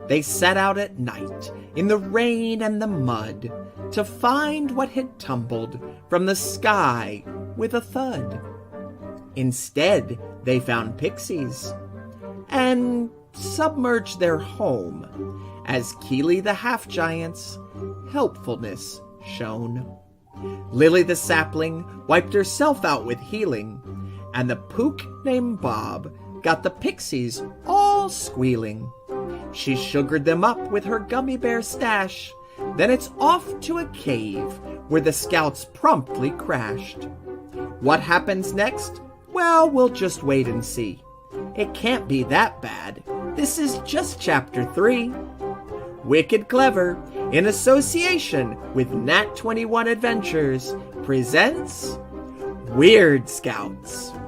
They set out at night, in the rain and the mud, to find what had tumbled from the sky with a thud. Instead, they found pixies and submerged their home as Keely the half-giant's helpfulness shone. Lily the sapling wiped herself out with healing, and the pook named Bob got the pixies all squealing. She sugared them up with her gummy bear stash. Then it's off to a cave where the scouts promptly crashed. What happens next? Well, we'll just wait and see. It can't be that bad. This is just chapter 3. Wicked Clever, in association with Nat 21 Adventures, presents WyrdScouts.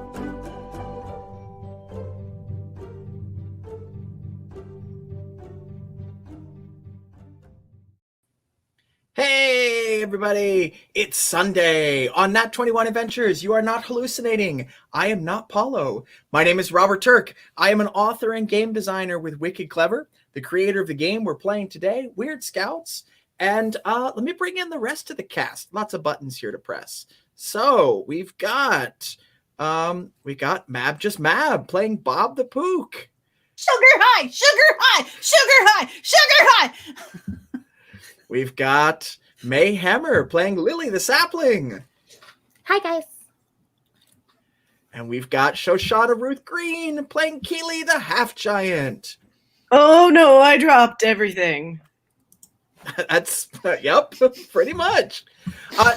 Hey everybody, it's Sunday on Nat 21 Adventures. You are not hallucinating. I am not Paulo. My name is Robert Turk. I am an author and game designer with Wicked Clever, the creator of the game we're playing today, WyrdScouts. And let me bring in the rest of the cast. Lots of buttons here to press. So we've got Mab just Mab playing Bob the Pook. Sugar high, sugar high, sugar high, sugar high. We've got May Hammer playing Lily the Sapling. Hi, guys. And we've got Shoshana Ruth Green playing Keely the Half-Giant. Oh, no, I dropped everything. That's, yep, pretty much.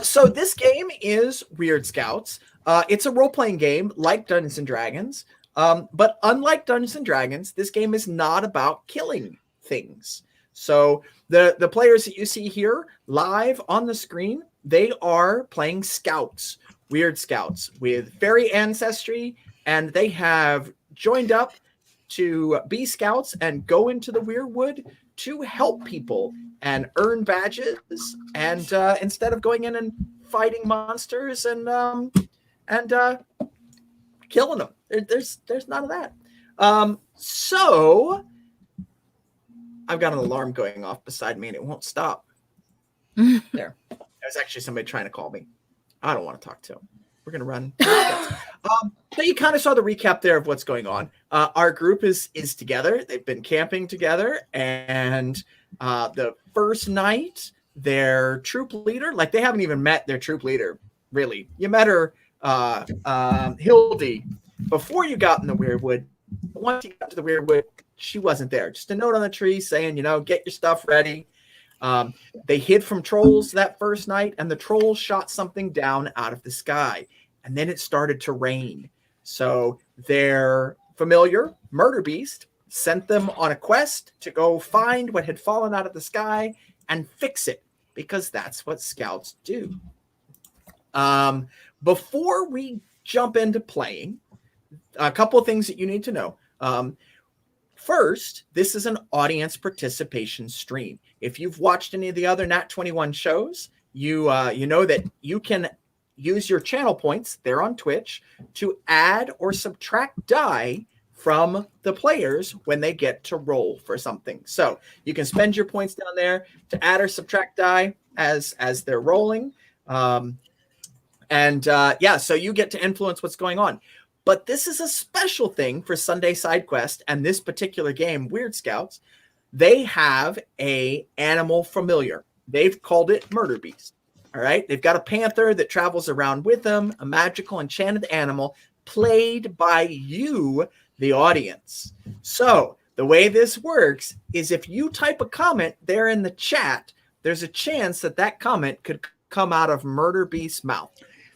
So this game is WyrdScouts. It's a role-playing game like Dungeons & Dragons. But unlike Dungeons & Dragons, this game is not about killing things. So the players that you see here live on the screen, they are playing scouts, WyrdScouts with fairy ancestry, and they have joined up to be scouts and go into the Weirdwood to help people and earn badges. And instead of going in and fighting monsters and killing them, there's none of that. So I've got an alarm going off beside me and it won't stop. There. There's actually somebody trying to call me. I don't want to talk to him. We're going to run. So you kind of saw the recap there of what's going on. Our group is together. They've been camping together. And the first night, their troop leader, like they haven't even met their troop leader, really. You met her, Hildy, before you got in the Weirdwood. Once you got to the Weirdwood, she wasn't there. Just a note on the tree saying, get your stuff ready. They hid from trolls that first night, and the trolls shot something down out of the sky. And then it started to rain. So their familiar, Murder Beast, sent them on a quest to go find what had fallen out of the sky and fix it, because that's what scouts do. Before we jump into playing, a couple of things that you need to know. First, this is an audience participation stream. If you've watched any of the other Nat 21 shows, you know that you can use your channel points there on Twitch to add or subtract die from the players when they get to roll for something. So you can spend your points down there to add or subtract die as they're rolling. So you get to influence what's going on. But this is a special thing for Sunday Side Quest and this particular game, WyrdScouts. They have a animal familiar. They've called it Murder Beast. All right. They've got a panther that travels around with them, a magical enchanted animal played by you, the audience. So the way this works is if you type a comment there in the chat, there's a chance that comment could come out of Murder Beast's mouth.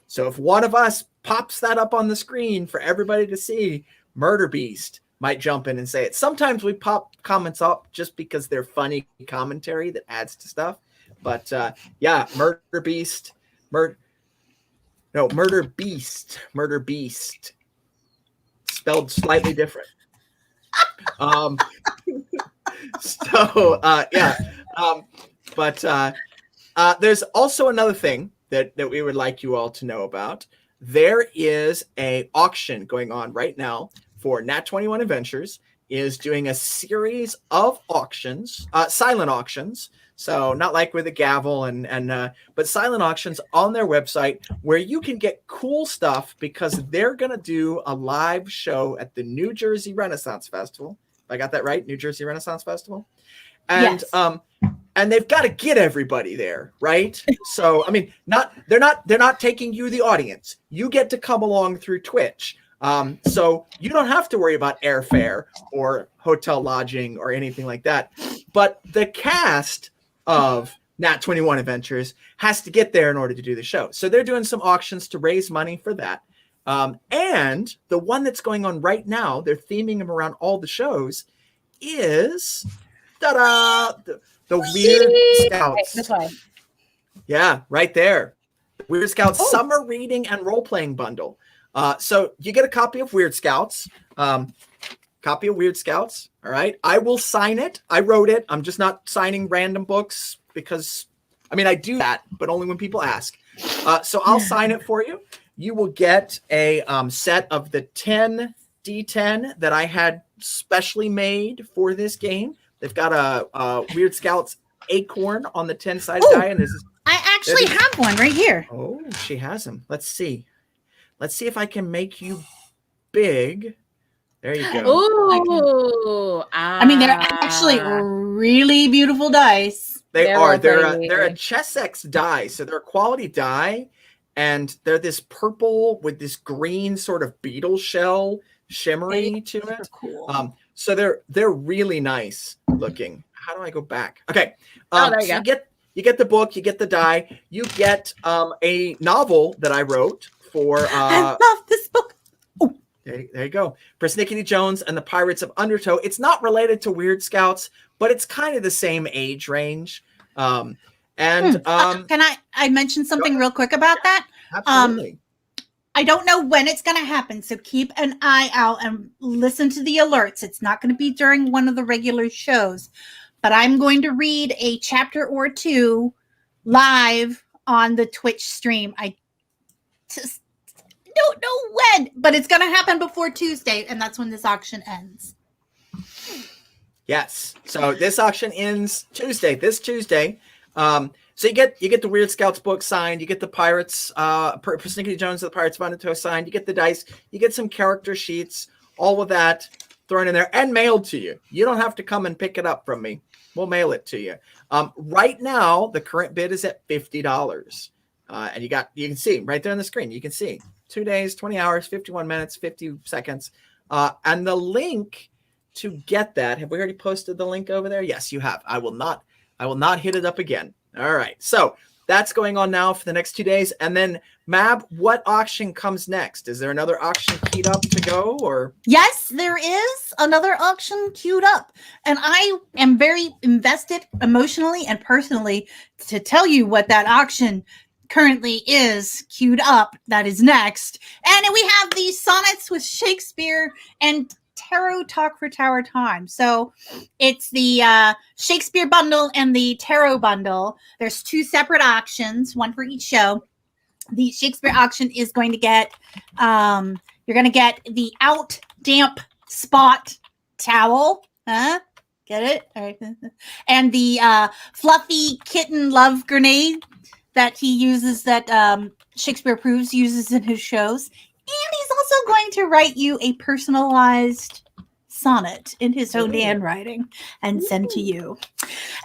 So if one of us pops that up on the screen for everybody to see, Murder Beast might jump in and say it. Sometimes we pop comments up just because they're funny commentary that adds to stuff. But Murder Beast, Murder Beast, spelled slightly different. There's also another thing that we would like you all to know about. There is an auction going on right now for Nat 21 Adventures, is doing a series of auctions, silent auctions. So not like with a gavel but silent auctions on their website where you can get cool stuff because they're going to do a live show at the New Jersey Renaissance Festival. If I got that right, New Jersey Renaissance Festival. And Yes. And they've got to get everybody there, right? So I mean, they're not taking you, the audience. You get to come along through Twitch. So you don't have to worry about airfare or hotel lodging or anything like that. But the cast of Nat 21 Adventures has to get there in order to do the show. So they're doing some auctions to raise money for that. And the one that's going on right now, they're theming them around all the shows, is the Weird Scouts. This way. Yeah, right there. Weird Scouts Summer Reading and Role Playing Bundle. So you get a copy of Weird Scouts. All right. I will sign it. I wrote it. I'm just not signing random books because, I mean, I do that, but only when people ask. So I'll sign it for you. You will get a set of the 10 D10 that I had specially made for this game. They've got a Weird Scouts acorn on the 10-sided die. And I actually have one right here. Oh, she has them. Let's see. Let's see if I can make you big. There you go. Ooh. I mean, they're actually really beautiful dice. They are. They're a Chessex die, so they're a quality die, and they're this purple with this green sort of beetle shell shimmery to it. Cool. So they're really nice looking. How do I go back? Okay. There you so go. you get the book, you get the die, you get a novel that I wrote for. I love this book. Oh, there you go. Persnickety Jones and the Pirates of Undertow. It's not related to Weird Scouts, but it's kind of the same age range. can I mention something real quick about that? Absolutely. I don't know when it's going to happen, so keep an eye out and listen to the alerts. It's not going to be during one of the regular shows, but I'm going to read a chapter or two live on the Twitch stream. I just don't know when, but it's going to happen before Tuesday, and that's when this auction ends. Yes. So this auction ends this Tuesday. So you get the Weird Scouts book signed, you get the Pirates, Persnickety Jones of the Pirates of Undertow signed, you get the dice, you get some character sheets, all of that thrown in there and mailed to you. You don't have to come and pick it up from me. We'll mail it to you. Right now, the current bid is at $50. And you can see right there on the screen, you can see 2 days, 20 hours, 51 minutes, 50 seconds. And the link to get that, have we already posted the link over there? Yes, you have. I will not hit it up again. All right. So that's going on now for the next 2 days. And then Mab, what auction comes next? Is there another auction keyed up to go or? Yes, there is another auction queued up. And I am very invested emotionally and personally to tell you what that auction currently is queued up. That is next. And we have these sonnets with Shakespeare and Tarot Talk for Tower Time. So it's the Shakespeare bundle and the Tarot bundle. There's 2 separate auctions, one for each show. The Shakespeare auction is going to get, you're going to get the Out Damp Spot towel. Get it? All right. And the Fluffy Kitten Love Grenade that he uses, that Shakespeare Approves uses in his shows. And he's also going to write you a personalized sonnet in his own handwriting and send to you.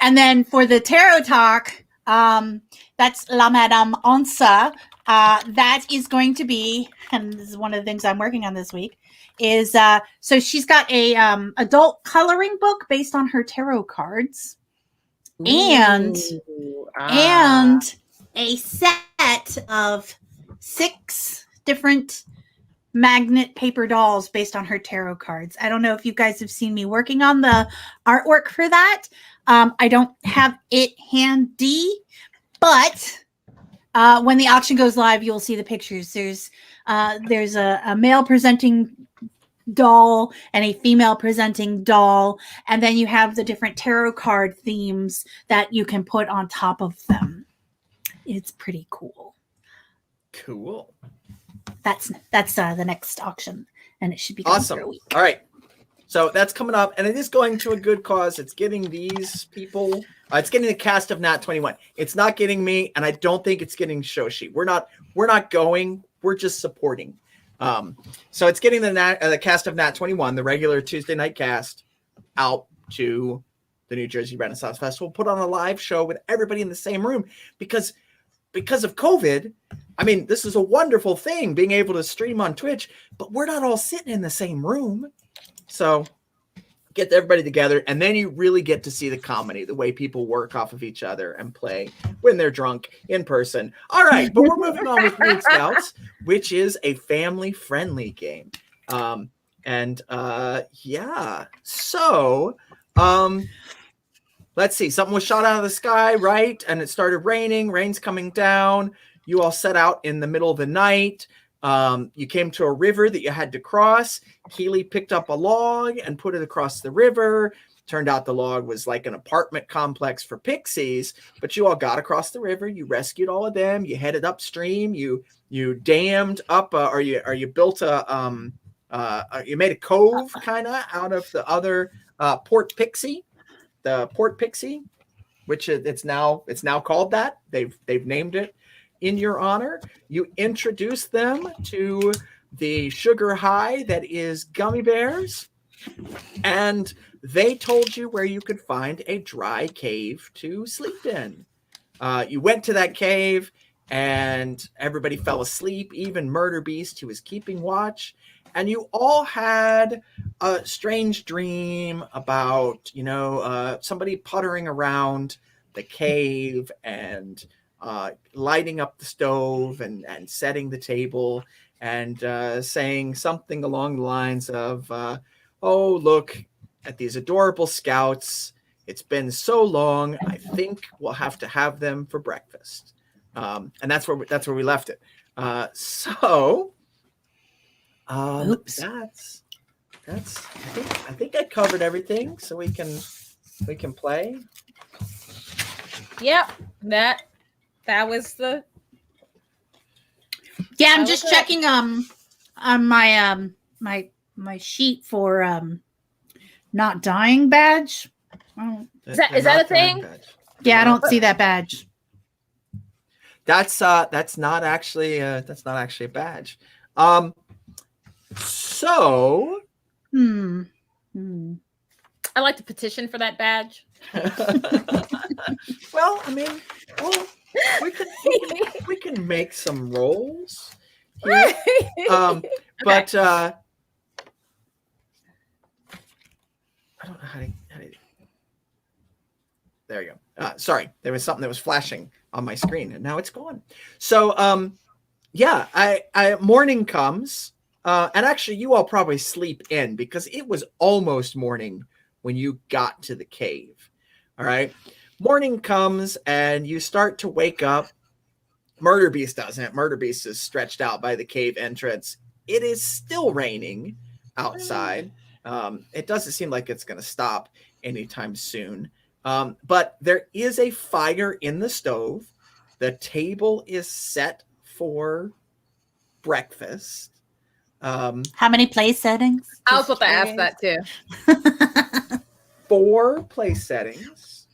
And then for the Tarot Talk, that's La Madame Onsa. That is going to be, and this is one of the things I'm working on this week, is so she's got a adult coloring book based on her tarot cards. And a set of 6 different magnet paper dolls based on her tarot cards. I don't know if you guys have seen me working on the artwork for that. I don't have it handy, but when the auction goes live, you'll see the pictures. There's a male presenting doll and a female presenting doll, and then you have the different tarot card themes that you can put on top of them. It's pretty cool. Cool. That's the next auction, and it should be awesome. for a week. All right. So that's coming up, and it is going to a good cause. It's getting these people. It's getting the cast of Nat 21. It's not getting me, and I don't think it's getting Shoshi. We're not going. We're just supporting. So it's getting the cast of Nat 21, the regular Tuesday night cast, out to the New Jersey Renaissance Festival. Put on a live show with everybody in the same room because of COVID. I mean, this is a wonderful thing, being able to stream on Twitch, but we're not all sitting in the same room. So get everybody together, and then you really get to see the comedy, the way people work off of each other and play when they're drunk in person. All right, but we're moving on with WyrdScouts, which is a family-friendly game. Yeah. So, let's see. Something was shot out of the sky, right? And it started raining. Rain's coming down. You all set out in the middle of the night. You came to a river that you had to cross. Keely picked up a log and put it across the river. Turned out the log was like an apartment complex for pixies, but you all got across the river. You rescued all of them. You headed upstream. You dammed up, or you built you made a cove kind of out of the other Port Pixie, which it's now called that. They've named it in your honor. You introduced them to the sugar high that is gummy bears, and they told you where you could find a dry cave to sleep in. You went to that cave, and everybody fell asleep, even Murder Beast, who was keeping watch. And you all had a strange dream about, somebody puttering around the cave and lighting up the stove and setting the table and saying something along the lines of, oh, look at these adorable scouts. It's been so long. I think we'll have to have them for breakfast. And that's where we left it. Oops. I think I covered everything, so we can play. Yep, that was the. Yeah, I'm just checking on my my sheet for not dying badge. Is that a thing? Yeah, I don't see that badge. That's not actually a badge. So, I like to petition for that badge. Well, I mean, we can make some rolls here. But I don't know how to. There you go. Sorry, there was something that was flashing on my screen, and now it's gone. So, yeah, I morning comes. And actually, you all probably sleep in because it was almost morning when you got to the cave. All right. Morning comes and you start to wake up. Murder Beast doesn't. Murder Beast is stretched out by the cave entrance. It is still raining outside. It doesn't seem like it's going to stop anytime soon. But there is a fire in the stove. The table is set for breakfast. How many place settings? I was about to ask that too. 4 place settings.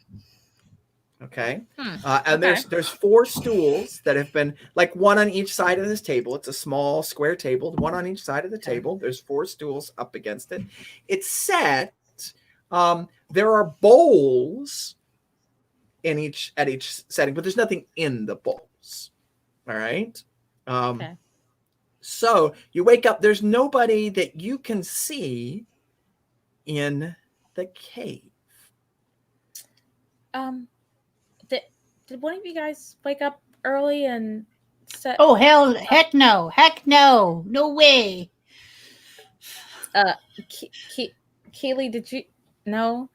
Okay. And there's 4 stools that have been like one on each side of this table. It's a small square table, one on each side of the table. There's 4 stools up against it. It's set. There are bowls at each setting, but there's nothing in the bowls. All right. Okay. So you wake up, there's nobody that you can see in the cave. Did one of you guys wake up early and set? Oh, heck no. No way. Keely, did you? No.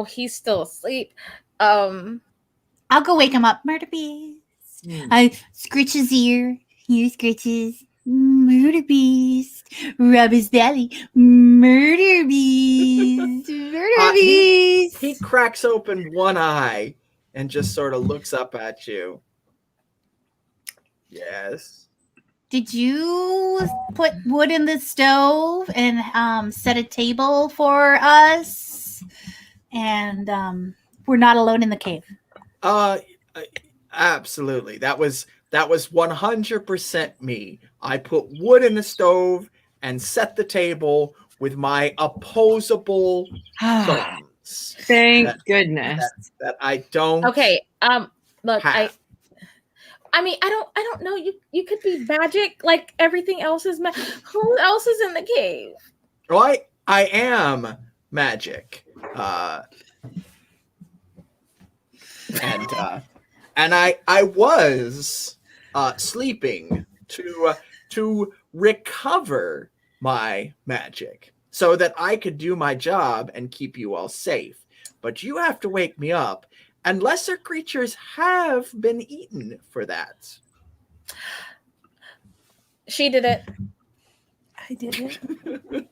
He's still asleep. I'll go wake him up. Murder Beast. I scratch his ear. Here scratches. Murder Beast. Rub his belly. Murder Beast. Murder Beast. He cracks open one eye and just sort of looks up at you. Yes. did you put wood in the stove and set a table for us? And we're not alone in the cave. Absolutely. That was 100% me. I put wood in the stove and set the table with my opposable thumbs. Thank goodness. That I don't. Okay. Look, have. I mean, I don't know. You could be magic like everything else is. Who else is in the cave? Well, I am magic. And I was sleeping to recover my magic so that I could do my job and keep you all safe. But you have to wake me up, and lesser creatures have been eaten for that. She did it. I did it.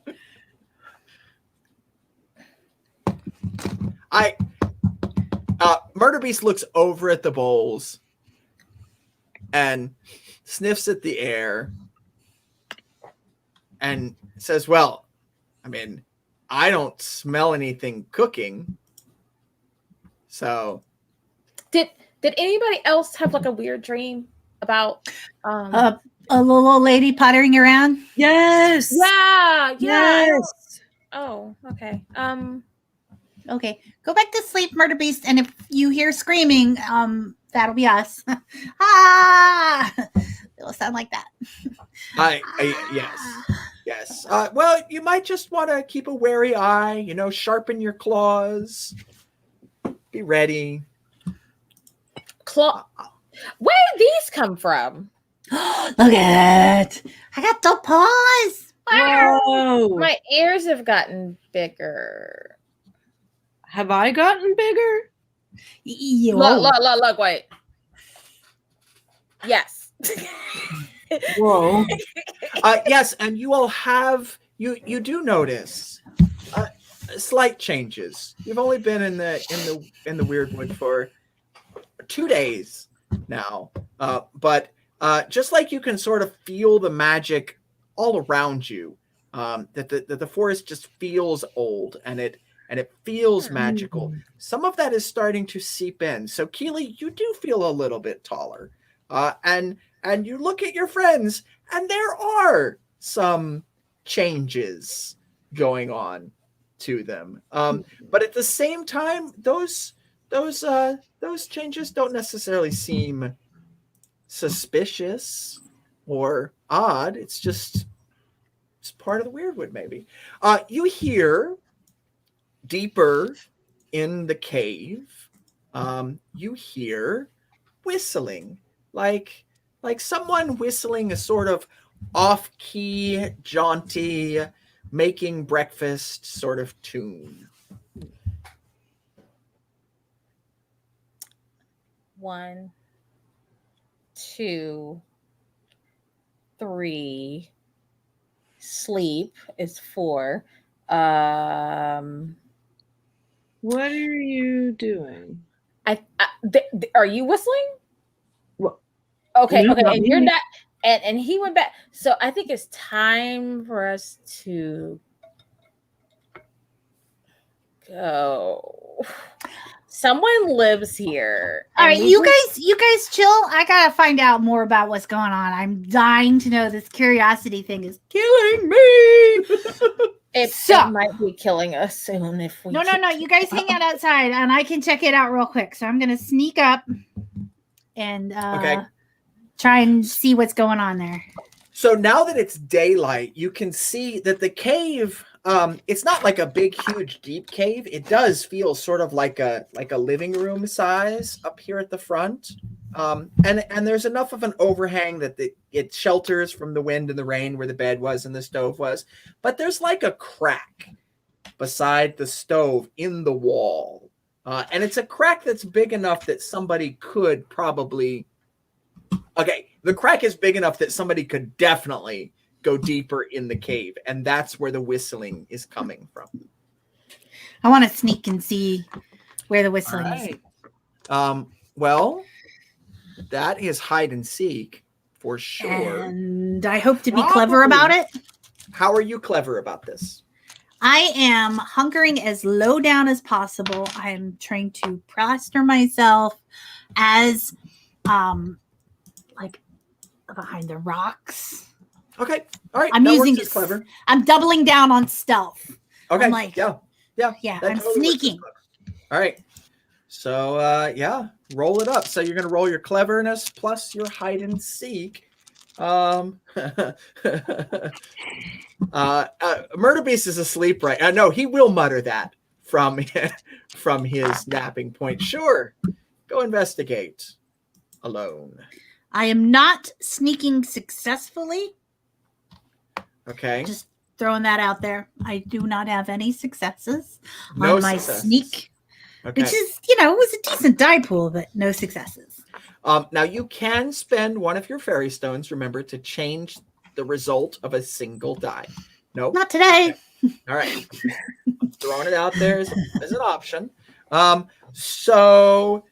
Murder Beast looks over at the bowls and sniffs at the air and says, well, I mean, I don't smell anything cooking. So Did anybody else have like a weird dream about A little old lady pottering around? Yes. Yeah. Yes. Oh, okay. Okay, go back to sleep, Murder Beast, and if you hear screaming, that'll be us. Ah! It'll sound like that. Yes. Well, you might just want to keep a wary eye, sharpen your claws. Be ready. Claw. Where did these come from? Look at it. I got the paws. Whoa. My ears have gotten bigger. Have I gotten bigger? Look, wait. Yes. Whoa. Yes, and you all have you do notice slight changes. You've only been in the Weirdwood for 2 days now, but just like you can sort of feel the magic all around you, that the forest just feels old and it feels magical. Some of that is starting to seep in. So Keely, you do feel a little bit taller, and you look at your friends, and there are some changes going on to them. But at the same time, those changes don't necessarily seem suspicious or odd. It's part of the Weirdwood, maybe. You hear deeper in the cave, you hear whistling, like someone whistling a sort of off-key, jaunty, making breakfast sort of tune. 1, 2, 3. Sleep is 4. What are you doing? Are you whistling? What? Okay, No, okay, not and me. you're not, and he went back. So I think it's time for us to go. Someone lives here. All and right, we you were- guys chill. I gotta find out more about what's going on. I'm dying to know. This curiosity thing is killing me. It So- might be killing us soon if we. No. You guys hang out outside, and I can check it out real quick. So I'm gonna sneak up and Okay. try and see what's going on there. So now that it's daylight, you can see that the cave, it's not like a big, huge, deep cave. It does feel sort of like a living room size up here at the front. And there's enough of an overhang that it shelters from the wind and the rain where the bed was and the stove was. But there's like a crack beside the stove in the wall. And it's a crack that's big enough that somebody could probably... Okay, the crack is big enough that somebody could definitely go deeper in the cave, and that's where the whistling is coming from. I want to sneak and see where the whistling is. Well, that is hide and seek for sure. And I hope to be clever about it. How are you clever about this? I am hunkering as low down as possible. I am trying to plaster myself as like behind the rocks. Okay. All right. I'm that using works as clever. I'm doubling down on stealth. Okay. I'm like, yeah. yeah, that I'm totally works as sneaking. clever. All right. So yeah, roll it up. So you're gonna roll your cleverness plus your hide and seek. Murder Beast is asleep right. No, he will mutter that from his napping point. Sure, go investigate alone. I am not sneaking successfully. Okay. Just throwing that out there. I do not have any successes No on my successes. sneak, Okay. which is, it was a decent die pool, but no successes. Now you can spend one of your fairy stones, remember, to change the result of a single die. No, Not today. All right. I'm throwing it out there as an option. So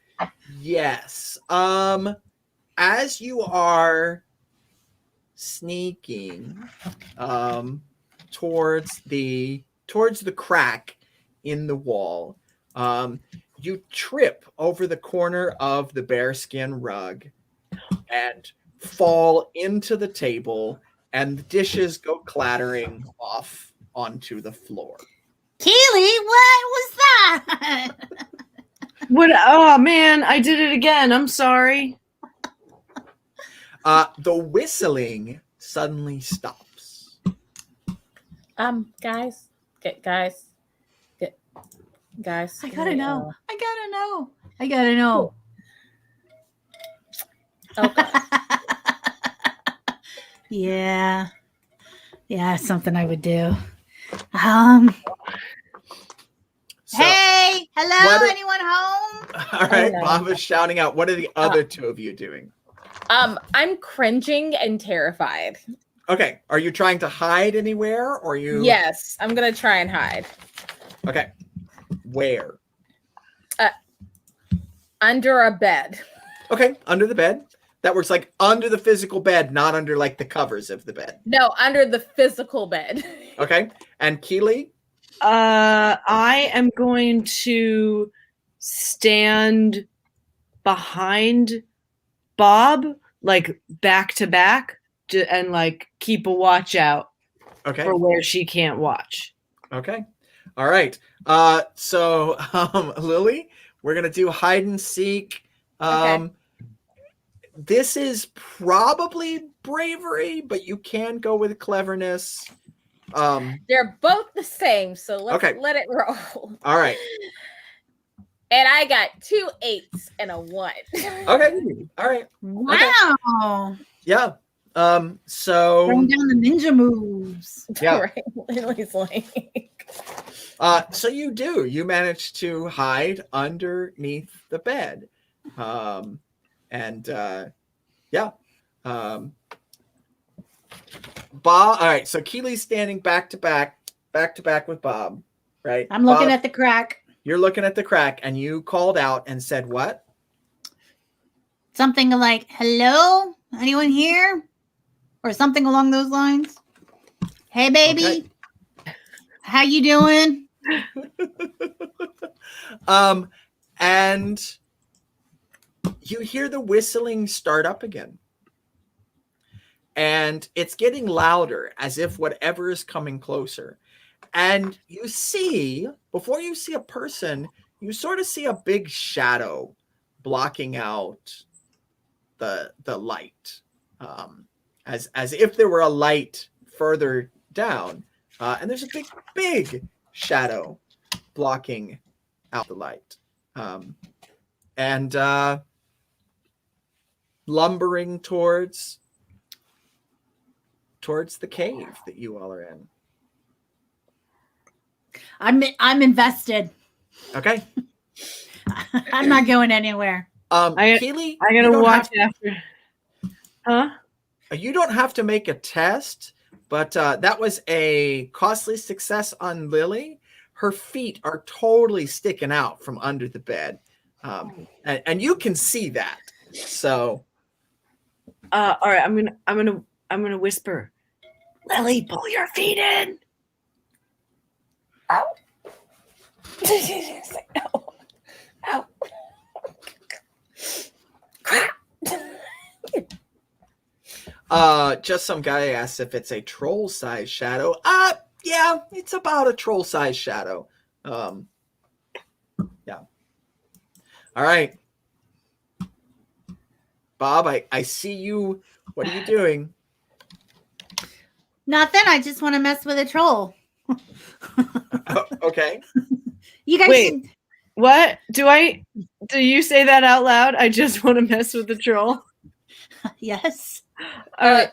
yes. As you are sneaking towards the crack in the wall, you trip over the corner of the bearskin rug and fall into the table, and the dishes go clattering off onto the floor. Keely, what was that? What? Oh man, I did it again. I'm sorry. The whistling suddenly stops. Guys. I gotta know. I gotta know. Okay. Yeah, something I would do. So, Hey, hello, what- anyone home? all right, Oh, no. Bob is shouting out. What are the other two of you doing? I'm cringing and terrified. Okay, are you trying to hide anywhere, or you? Yes, I'm gonna try and hide Okay, where? under a bed. Okay, under the bed. That works, like under the physical bed, not under like the covers of the bed. No, under the physical bed. Okay, and Keely? I am going to stand behind Bob, like back to back, and like keep a watch out Okay. for where she can't watch. Okay. All right. So Lily, we're gonna do hide and seek. Okay. This is probably bravery, but you can go with cleverness. They're both the same, so let's Okay. let it roll. All right. And I got 2 8s and a 1. Okay. All right. Wow. Yeah. Throwing So down the ninja moves. Yeah. Right. Lily's like, so you manage to hide underneath the bed. Bob, all right, so Keely's standing back to back with Bob, right? I'm looking Bob, at the crack. You're looking at the crack, and you called out and said what? Something like, hello? Anyone here? Or something along those lines. Hey, baby. Okay. How you doing? And you hear the whistling start up again. And it's getting louder, as if whatever is coming closer. And you see, before you see a person, you sort of see a big shadow blocking out the light, as if there were a light further down. And there's a big shadow blocking out the light. And lumbering towards the cave that you all are in. I'm invested. Okay. I'm not going anywhere. Keely, I you gotta don't watch after. Huh? You don't have to make a test, but that was a costly success on Lily. Her feet are totally sticking out from under the bed. And you can see that. So All right, I'm gonna whisper. Lily, pull your feet in. Ow. Ow. Ow. Just some guy asked if it's a troll-sized shadow. Yeah, it's about a troll-sized shadow. Yeah. All right. Bob, I see you. What are you doing? Nothing. I just want to mess with a troll. Okay. You guys Wait. should. What? Do you say that out loud? I just want to mess with the troll. Yes.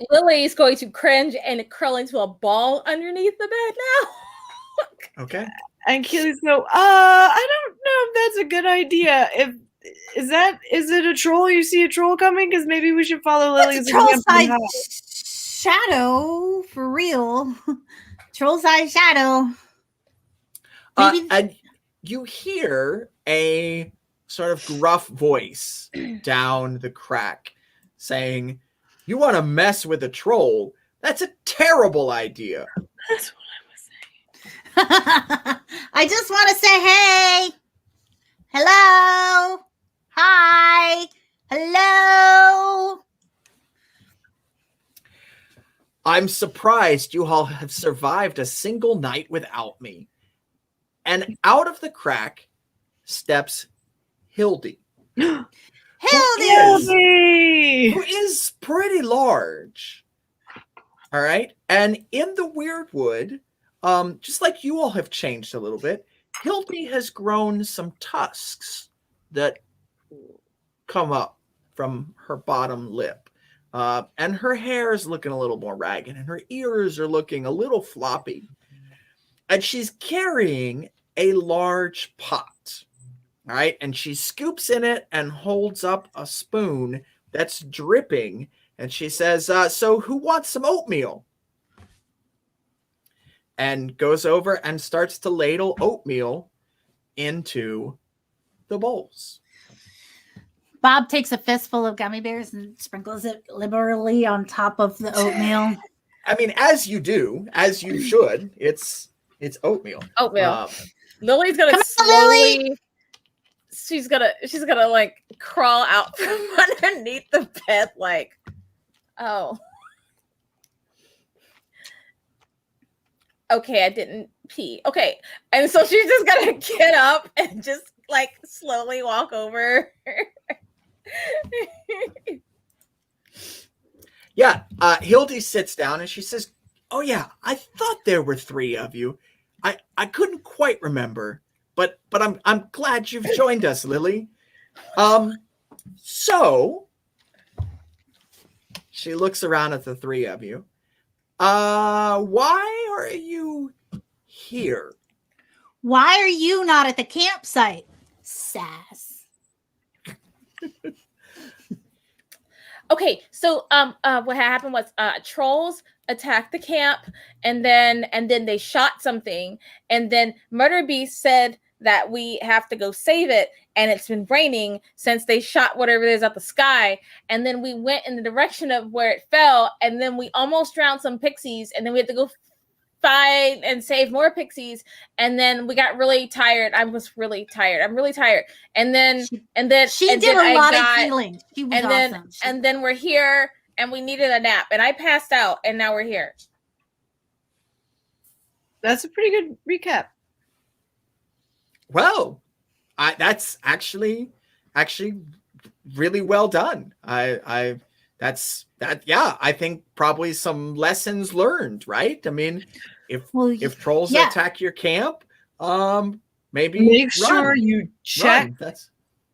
Lily's going to cringe and curl into a ball underneath the bed now. Okay. And Keely's go, I don't know if that's a good idea. Is it a troll? You see a troll coming? Because maybe we should follow Lily's Troll example. size shadow for real. Troll size shadow. And you hear a sort of gruff voice down the crack saying, "You want to mess with a troll? That's a terrible idea." That's what I was saying. I just want to say, hey, hello, hi, hello. I'm surprised you all have survived a single night without me. And out of the crack steps Hildy. Hildy! Who is pretty large. All right. And in the Weird Wood, just like you all have changed a little bit, Hildy has grown some tusks that come up from her bottom lip. And her hair is looking a little more ragged, and her ears are looking a little floppy. And she's carrying a large pot. All right. And she scoops in it and holds up a spoon that's dripping. And she says, so who wants some oatmeal? And goes over and starts to ladle oatmeal into the bowls. Bob takes a fistful of gummy bears and sprinkles it liberally on top of the oatmeal. I mean, as you do, as you should, it's oatmeal. Oatmeal. Lily's gonna Come on, slowly. Lily! She's gonna like crawl out from underneath the bed, like, oh, okay, I didn't pee. Okay, and so she's just gonna get up and just like slowly walk over. Yeah, Hildy sits down and she says, "Oh yeah, I thought there were 3 of you. I couldn't quite remember, but I'm glad you've joined us, Lily. So she looks around at the 3 of you. Why are you here? Why are you not at the campsite? Sass. Okay, so what happened was trolls attacked the camp, and then they shot something, and then Murder Beast said that we have to go save it, and it's been raining since they shot whatever it is at the sky, and then we went in the direction of where it fell, and then we almost drowned some pixies, and then we had to go fight and save more pixies, and then we got really tired. I was really tired. I'm really tired. And then She did a lot of healing. She was awesome. And then we're here, and we needed a nap, and I passed out, and now we're here. That's a pretty good recap. Well, that's actually really well done. I think probably some lessons learned, right? I mean, if trolls attack your camp, maybe make sure you check. Run.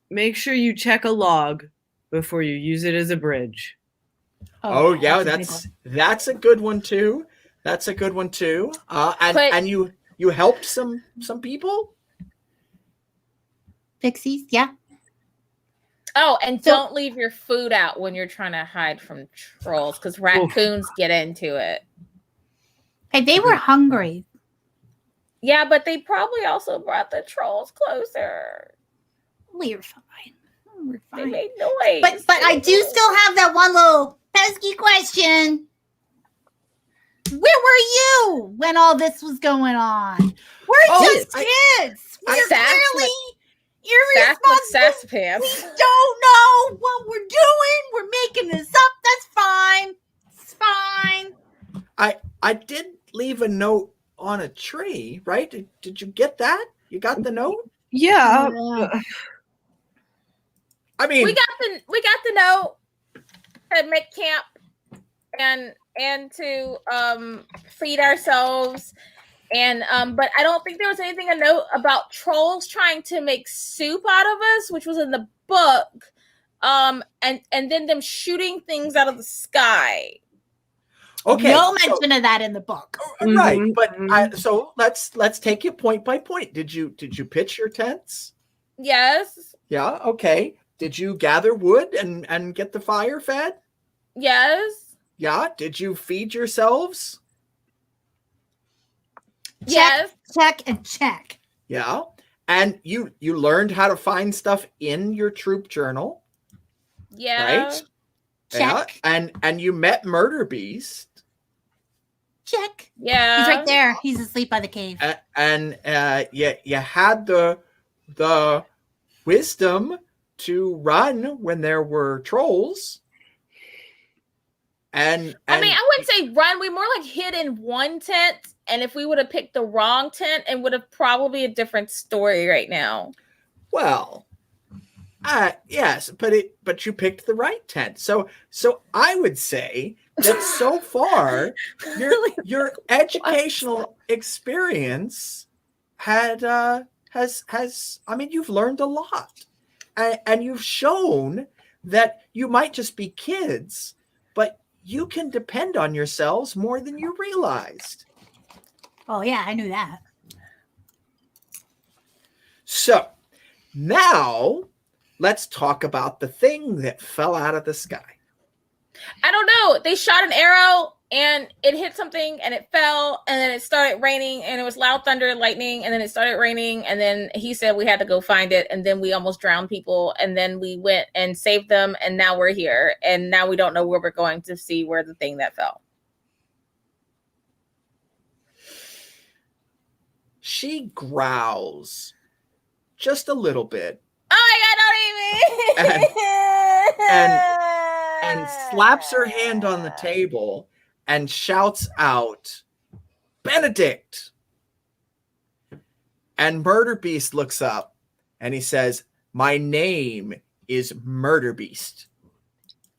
Make sure you check a log before you use it as a bridge. Oh yeah, that's a good one too. That's a good one too. And you helped some people. Pixies, yeah. Oh, and don't leave your food out when you're trying to hide from trolls, because raccoons get into it. Hey, they were hungry. Yeah, but they probably also brought the trolls closer. We're fine. We're They fine. made noise. But I do still have that one little pesky question. Where were you when all this was going on? We're just kids. We're clearly irresponsible. We don't know what we're doing. We're making this up. That's fine. It's fine. I did leave a note on a tree, right? Did you get that? You got the note? Yeah. I mean, we got the note to make camp and to feed ourselves, and but I don't think there was anything a note about trolls trying to make soup out of us, which was in the book, and then them shooting things out of the sky. okay. No mention of that in the book. Right, but so let's take it point by point. Did you pitch your tents? Yes. Yeah. Okay. Did you gather wood and get the fire fed? Yes. Yeah. Did you feed yourselves? Yes. Check and check. Yeah. And you learned how to find stuff in your troop journal. Yeah. Right? Check. Yeah. And you met Murder Beast. Check. Yeah. He's right there. He's asleep by the cave. And you had the wisdom to run when there were trolls. And I mean, I wouldn't say run. We more like hid in one tent, and if we would have picked the wrong tent, it would have probably a different story right now. Well, yes, but you picked the right tent. So I would say that so far your educational experience has I mean, you've learned a lot, and you've shown that you might just be kids, but you can depend on yourselves more than you realized. Oh yeah, I knew that. So now let's talk about the thing that fell out of the sky. I don't know. They shot an arrow and it hit something and it fell, and then it started raining, and it was loud thunder and lightning, and then it started raining, and then he said we had to go find it, and then we almost drowned people, and then we went and saved them, and now we're here, and now we don't know where we're going to see where the thing that fell. She growls just a little bit. Oh my God, don't eat me! And slaps her hand on the table and shouts out, "Benedict!" And Murder Beast looks up and he says, "My name is Murder Beast."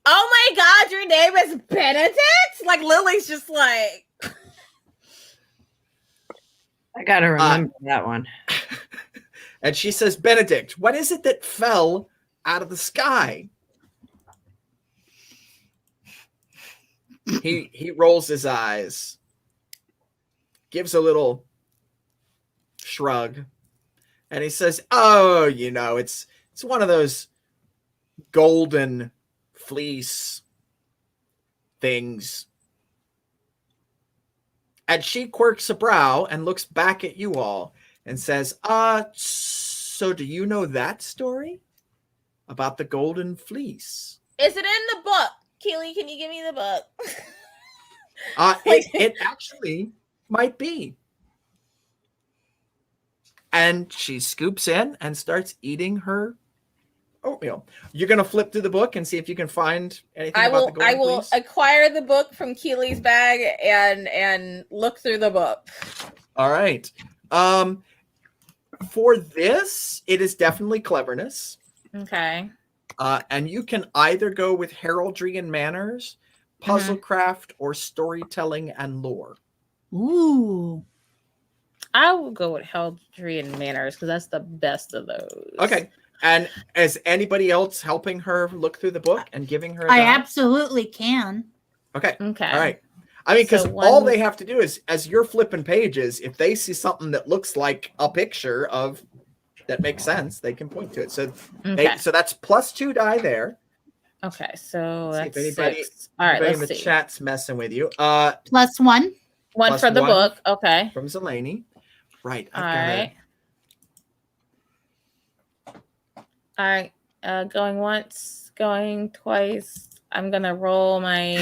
Oh my God, your name is Benedict? Like Lily's just like... I gotta remember that one. And she says, "Benedict, what is it that fell out of the sky?" He rolls his eyes, gives a little shrug, and he says, "Oh, you know, it's one of those golden fleece things." And she quirks a brow and looks back at you all and says, so do you know that story about the golden fleece? Is it in the book? Keely, can you give me the book? It actually might be. And she scoops in and starts eating her oatmeal. You're going to flip through the book and see if you can find anything about the golden I will fleece? acquire the book from Keely's bag and look through the book. All right. For this, it is definitely cleverness. Okay. And you can either go with heraldry and manners, puzzlecraft, or storytelling and lore. Ooh. I will go with heraldry and manners because that's the best of those. Okay. And is anybody else helping her look through the book and giving her a I die? absolutely can. Okay. Okay. All right. I mean, because So all one- they have to do is, as you're flipping pages, if they see something that looks like a picture of that makes sense, they can point to it. So, Okay. so that's +2 die there. Okay. So See if that's anybody- 6. All right. Anybody in Let's the see. chat's messing with you. +1. One plus for the one. book. Okay. From Zelani. Right. All right. All right. Going once, going twice. I'm gonna roll my.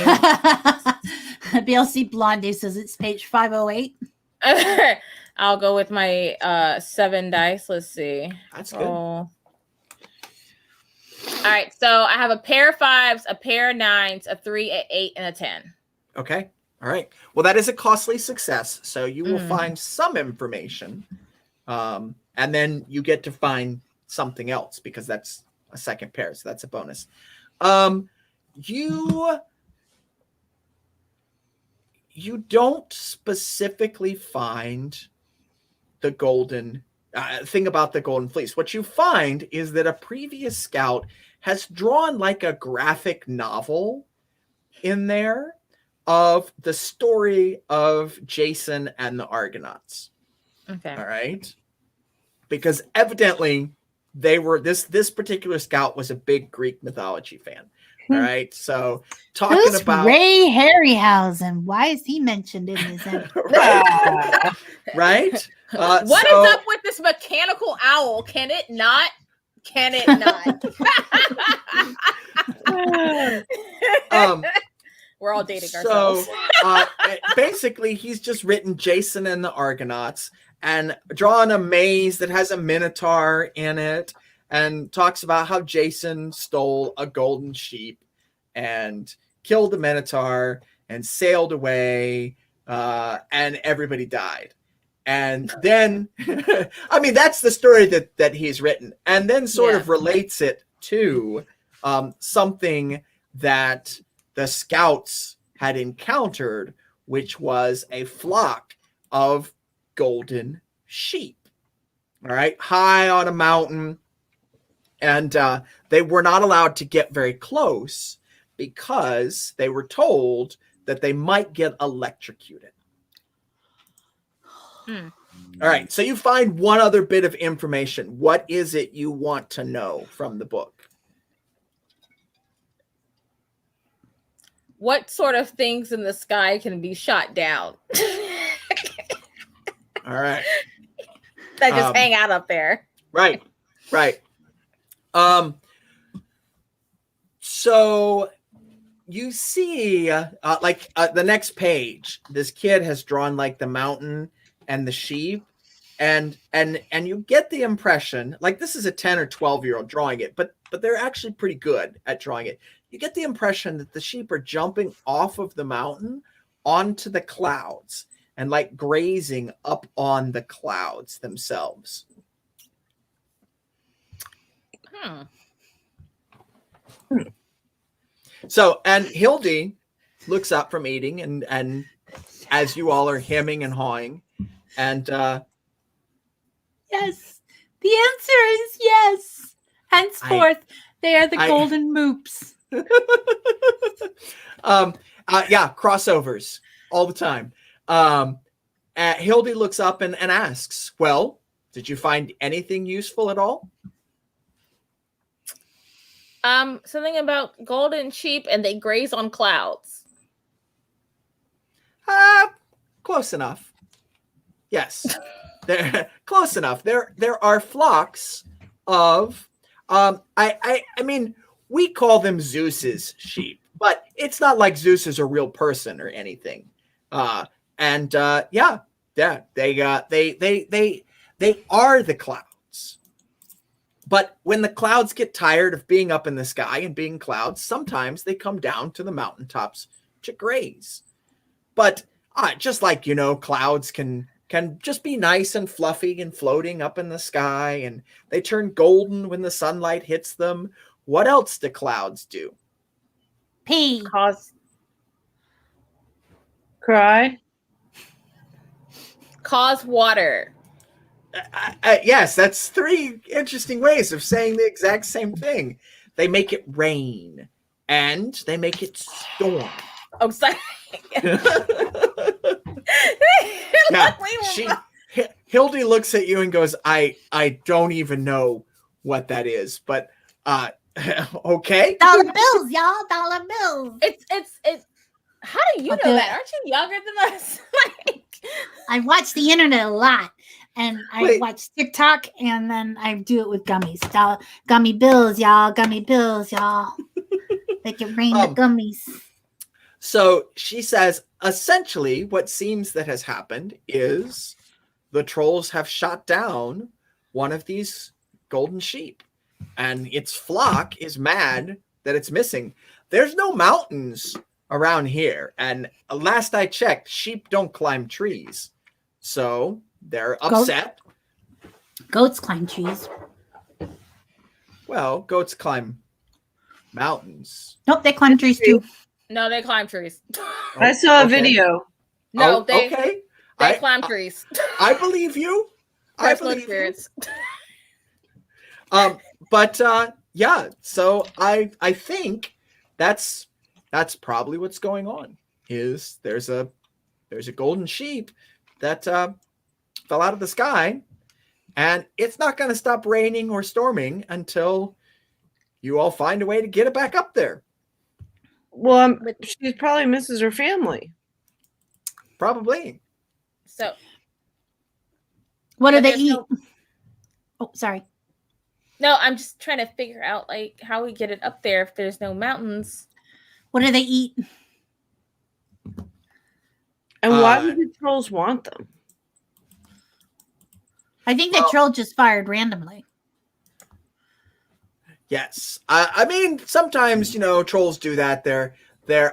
BLC Blondie says it's page 508. I'll go with my 7 dice. Let's see. That's good. Roll. All right, so I have a pair of 5s, a pair of 9s, a 3, an 8, and a 10. Okay. All right. Well, that is a costly success. So you will find some information. And then you get to find something else because that's a second pair. So that's a bonus. You don't specifically find the golden thing about the golden fleece. What you find is that a previous scout has drawn like a graphic novel in there of the story of Jason and the Argonauts. Okay. All right. Because evidently they were this particular scout was a big Greek mythology fan. All right. So talking Who's about Ray Harryhausen? Why is he mentioned in this? right? What is up with this mechanical owl? Can it not? Can it not? We're all dating ourselves. So basically, he's just written Jason and the Argonauts and drawn a maze that has a minotaur in it and talks about how Jason stole a golden sheep and killed the minotaur and sailed away and everybody died. And then, I mean, that's the story that he's written, and then sort of relates it to something that the scouts had encountered, which was a flock of golden sheep. All right, high on a mountain, and they were not allowed to get very close because they were told that they might get electrocuted. All right, so you find one other bit of information. What is it you want to know from the book? What sort of things in the sky can be shot down? All right. That just hang out up there. Right. So you see, the next page, this kid has drawn like the mountain and the sheep, and you get the impression, like this is a 10 or 12-year-old drawing it, but they're actually pretty good at drawing it. You get the impression that the sheep are jumping off of the mountain onto the clouds and like grazing up on the clouds themselves. So, and Hildy looks up from eating and as you all are hemming and hawing, and yes, the answer is yes. Henceforth, they are the golden moops. Crossovers all the time. Hildy looks up and asks, well, did you find anything useful at all? Something about golden sheep and they graze on clouds. Close enough. Yes. They're close enough. There are flocks of I mean, we call them Zeus's sheep, but it's not like Zeus is a real person or anything. They are the clouds. But when the clouds get tired of being up in the sky and being clouds, sometimes they come down to the mountaintops to graze. But just like, clouds can just be nice and fluffy and floating up in the sky, and they turn golden when the sunlight hits them. What else do clouds do? Pee. Cry. Cause water. Yes, that's 3 interesting ways of saying the exact same thing. They make it rain, and they make it storm. Oh, sorry. Hildy looks at you and goes, I don't even know what that is, but okay. $1 bills, y'all. $1 bills. It's how do you know that? Aren't you younger than us? I watch the internet a lot, and I watch TikTok, and then I do it with gummies. Gummy bills, y'all. Gummy bills, y'all. They can rain the gummies. So she says, essentially, what seems that has happened is the trolls have shot down one of these golden sheep, and its flock is mad that it's missing. There's no mountains around here, and last I checked, sheep don't climb trees, so they're upset. Goats climb trees. Well, goats climb mountains. Nope, they climb trees too. No, they climb trees. I saw a Okay. video. No, Oh, they okay. they climb trees. I believe you. I Personal believe you. experience. But yeah, so I think that's probably what's going on. Is there's a golden sheep that fell out of the sky, and it's not going to stop raining or storming until you all find a way to get it back up there. Well, she probably misses her family. Probably. So What do But they there's eat? no- Oh, sorry. no, I'm just trying to figure out like how we get it up there if there's no mountains. What do they eat? And why would the trolls want them? I think the Well- troll just fired randomly. Yes. I mean, sometimes, trolls do that.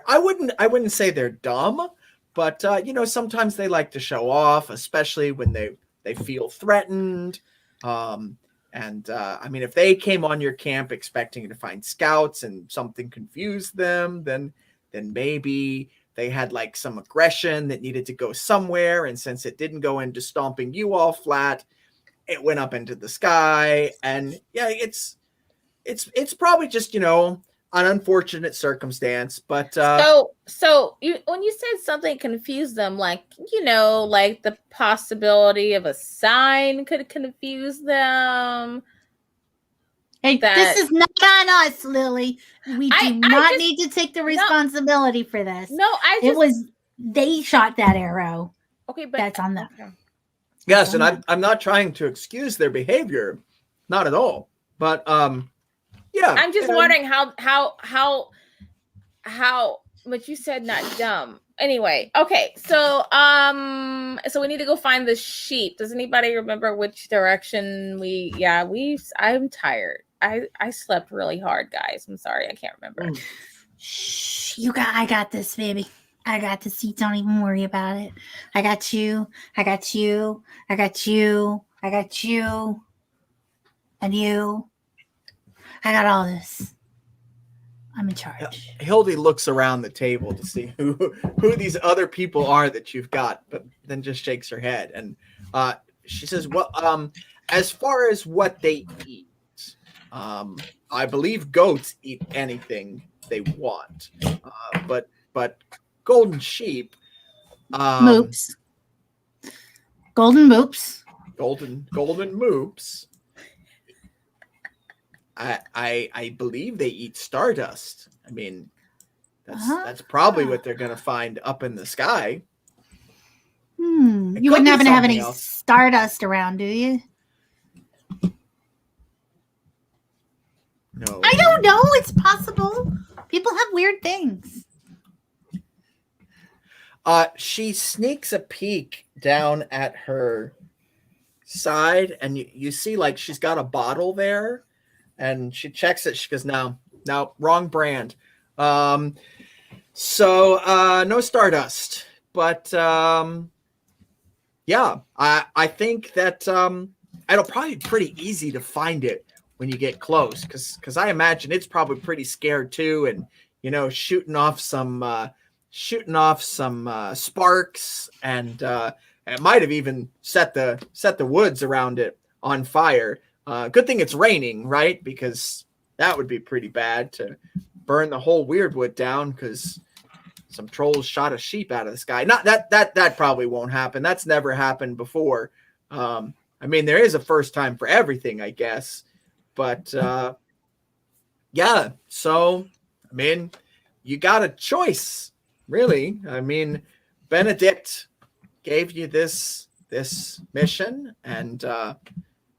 I wouldn't say they're dumb, but sometimes they like to show off, especially when they feel threatened. I mean, if they came on your camp expecting to find scouts and something confused them, then maybe they had like some aggression that needed to go somewhere, and since it didn't go into stomping you all flat, it went up into the sky. And yeah, it's probably just an unfortunate circumstance, but So when you said something confused them, like like the possibility of a sign could confuse them. Hey, this is not on us, Lily. We do not need to take the responsibility for this. No, They shot that arrow. okay, but That's on them. okay. yes, and I'm not trying to excuse their behavior, not at all, but yeah, I'm just wondering how but you said not dumb. Anyway, okay. So we need to go find the sheep. Does anybody remember which direction I'm tired. I slept really hard, guys. I'm sorry, I can't remember. Shh, I got this, baby. I got this. You don't even worry about it. I got you. I got you. I got you. I got you. And you. I got all this. I'm in charge. Hildy looks around the table to see who these other people are that you've got, but then just shakes her head. And she says, well, as far as what they eat, I believe goats eat anything they want. But golden sheep. Moops. Golden moops. Golden moops. I believe they eat stardust. I mean, that's probably what they're gonna find up in the sky. It You could wouldn't be happen to have any something else. stardust around, do you? No, I don't know. It's possible. People have weird things. She sneaks a peek down at her side, and you see like she's got a bottle there, and she checks it. She goes, no, wrong brand. So no stardust, but yeah, I think that it'll probably be pretty easy to find it when you get close, because I imagine it's probably pretty scared too, and shooting off some sparks, and it might have even set the woods around it on fire. Good thing it's raining, right? Because that would be pretty bad to burn the whole Weirdwood down because some trolls shot a sheep out of the sky. Not that probably won't happen. That's never happened before. I mean, there is a first time for everything, I guess. But yeah, so I mean, you got a choice, really. I mean, Benedict gave you this mission, and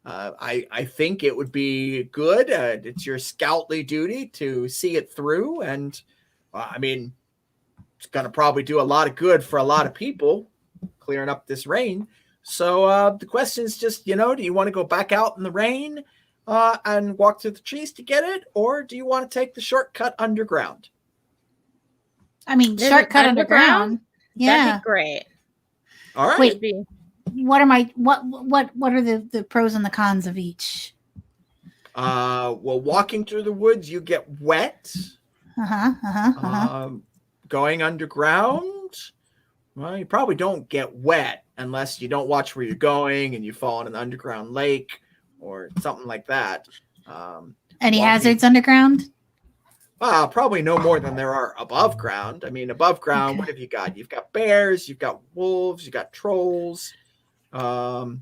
I think it would be good. It's your scoutly duty to see it through, and I mean, it's going to probably do a lot of good for a lot of people, clearing up this rain. So the question is just, do you want to go back out in the rain and walk through the trees to get it, or do you want to take the shortcut underground? I mean, There's shortcut an underground. Yeah. That'd be great. All right. Wait. Be- What are the pros and the cons of each? Well, walking through the woods, you get wet. Going underground, well, you probably don't get wet unless you don't watch where you're going and you fall in an underground lake or something like that. Any hazards underground? Probably no more than there are above ground. I mean, above ground, What have you got? You've got bears, you've got wolves, you've got trolls. That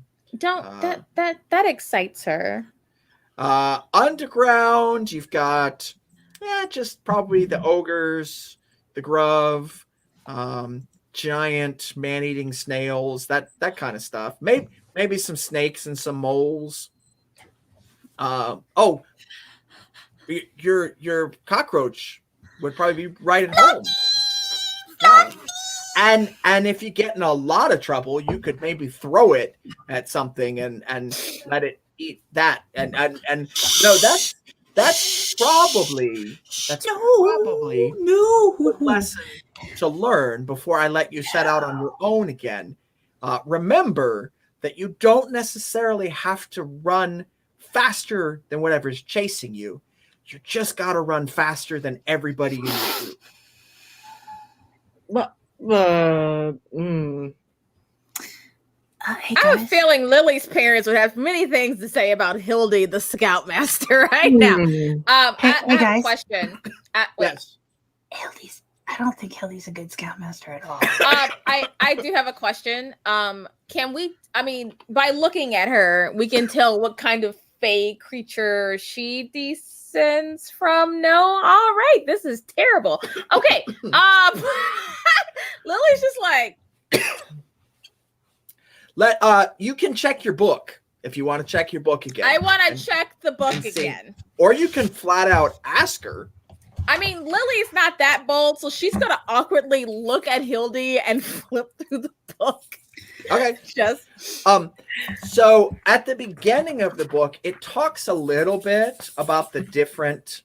excites her. Underground, you've got just probably the ogres, the grove, giant man-eating snails, that kind of stuff. Maybe some snakes and some moles. Your cockroach would probably be right at home. Yeah. And if you get in a lot of trouble, you could maybe throw it at something and let it eat that. And no, that's probably no a lesson to learn before I let you set out on your own again. Remember that you don't necessarily have to run faster than whatever's chasing you. You just got to run faster than everybody in your group. Hey, I have a feeling Lily's parents would have many things to say about Hildy, the scoutmaster, right now. I have a question. Yes. I don't think Hildy's a good scoutmaster at all. I do have a question. Can we? I mean, by looking at her, we can tell what kind of fey creature she descends from. No, all right, this is terrible. Okay, Lily's just like. You can check your book if you want to check your book again. I want to check the book again. Or you can flat out ask her. I mean, Lily's not that bold, so she's gonna awkwardly look at Hildy and flip through the book. Okay. Just so at the beginning of the book, it talks a little bit about the different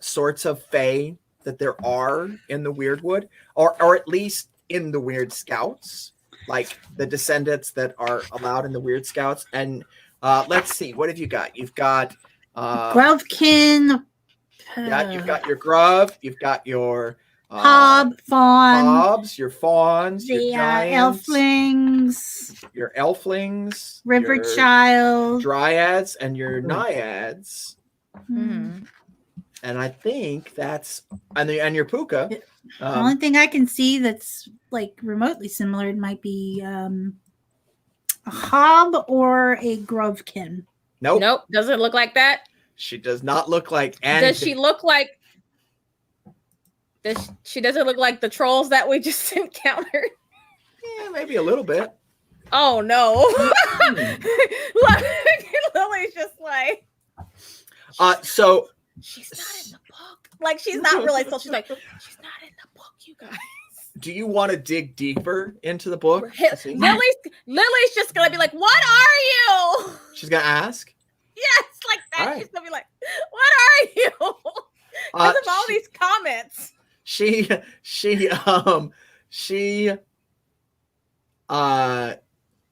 sorts of fae that there are in the Weirdwood, or at least in the WyrdScouts, like the descendants that are allowed in the WyrdScouts. And let's see, what have you got? You've got Grovkin. You've got your Grove, you've got your Fawns, your fawns, the your giants, elflings, river your child, dryads, and your naiads. Mm-hmm. And I think that's and your puka. The only thing I can see that's like remotely similar might be a hob or a Grovkin. Nope, doesn't look like that. She does not look like anything. Does she look like? She doesn't look like the trolls that we just encountered. Yeah, maybe a little bit. Oh no! Lily's just like. So she's not in the book. Like she's not really. So she's like, she's not in the book, you guys. Do you want to dig deeper into the book? Lily's just gonna be like, "What are you?" She's gonna ask. Yes, like that. Right. She's gonna be like, "What are you?" Because of all these comments. She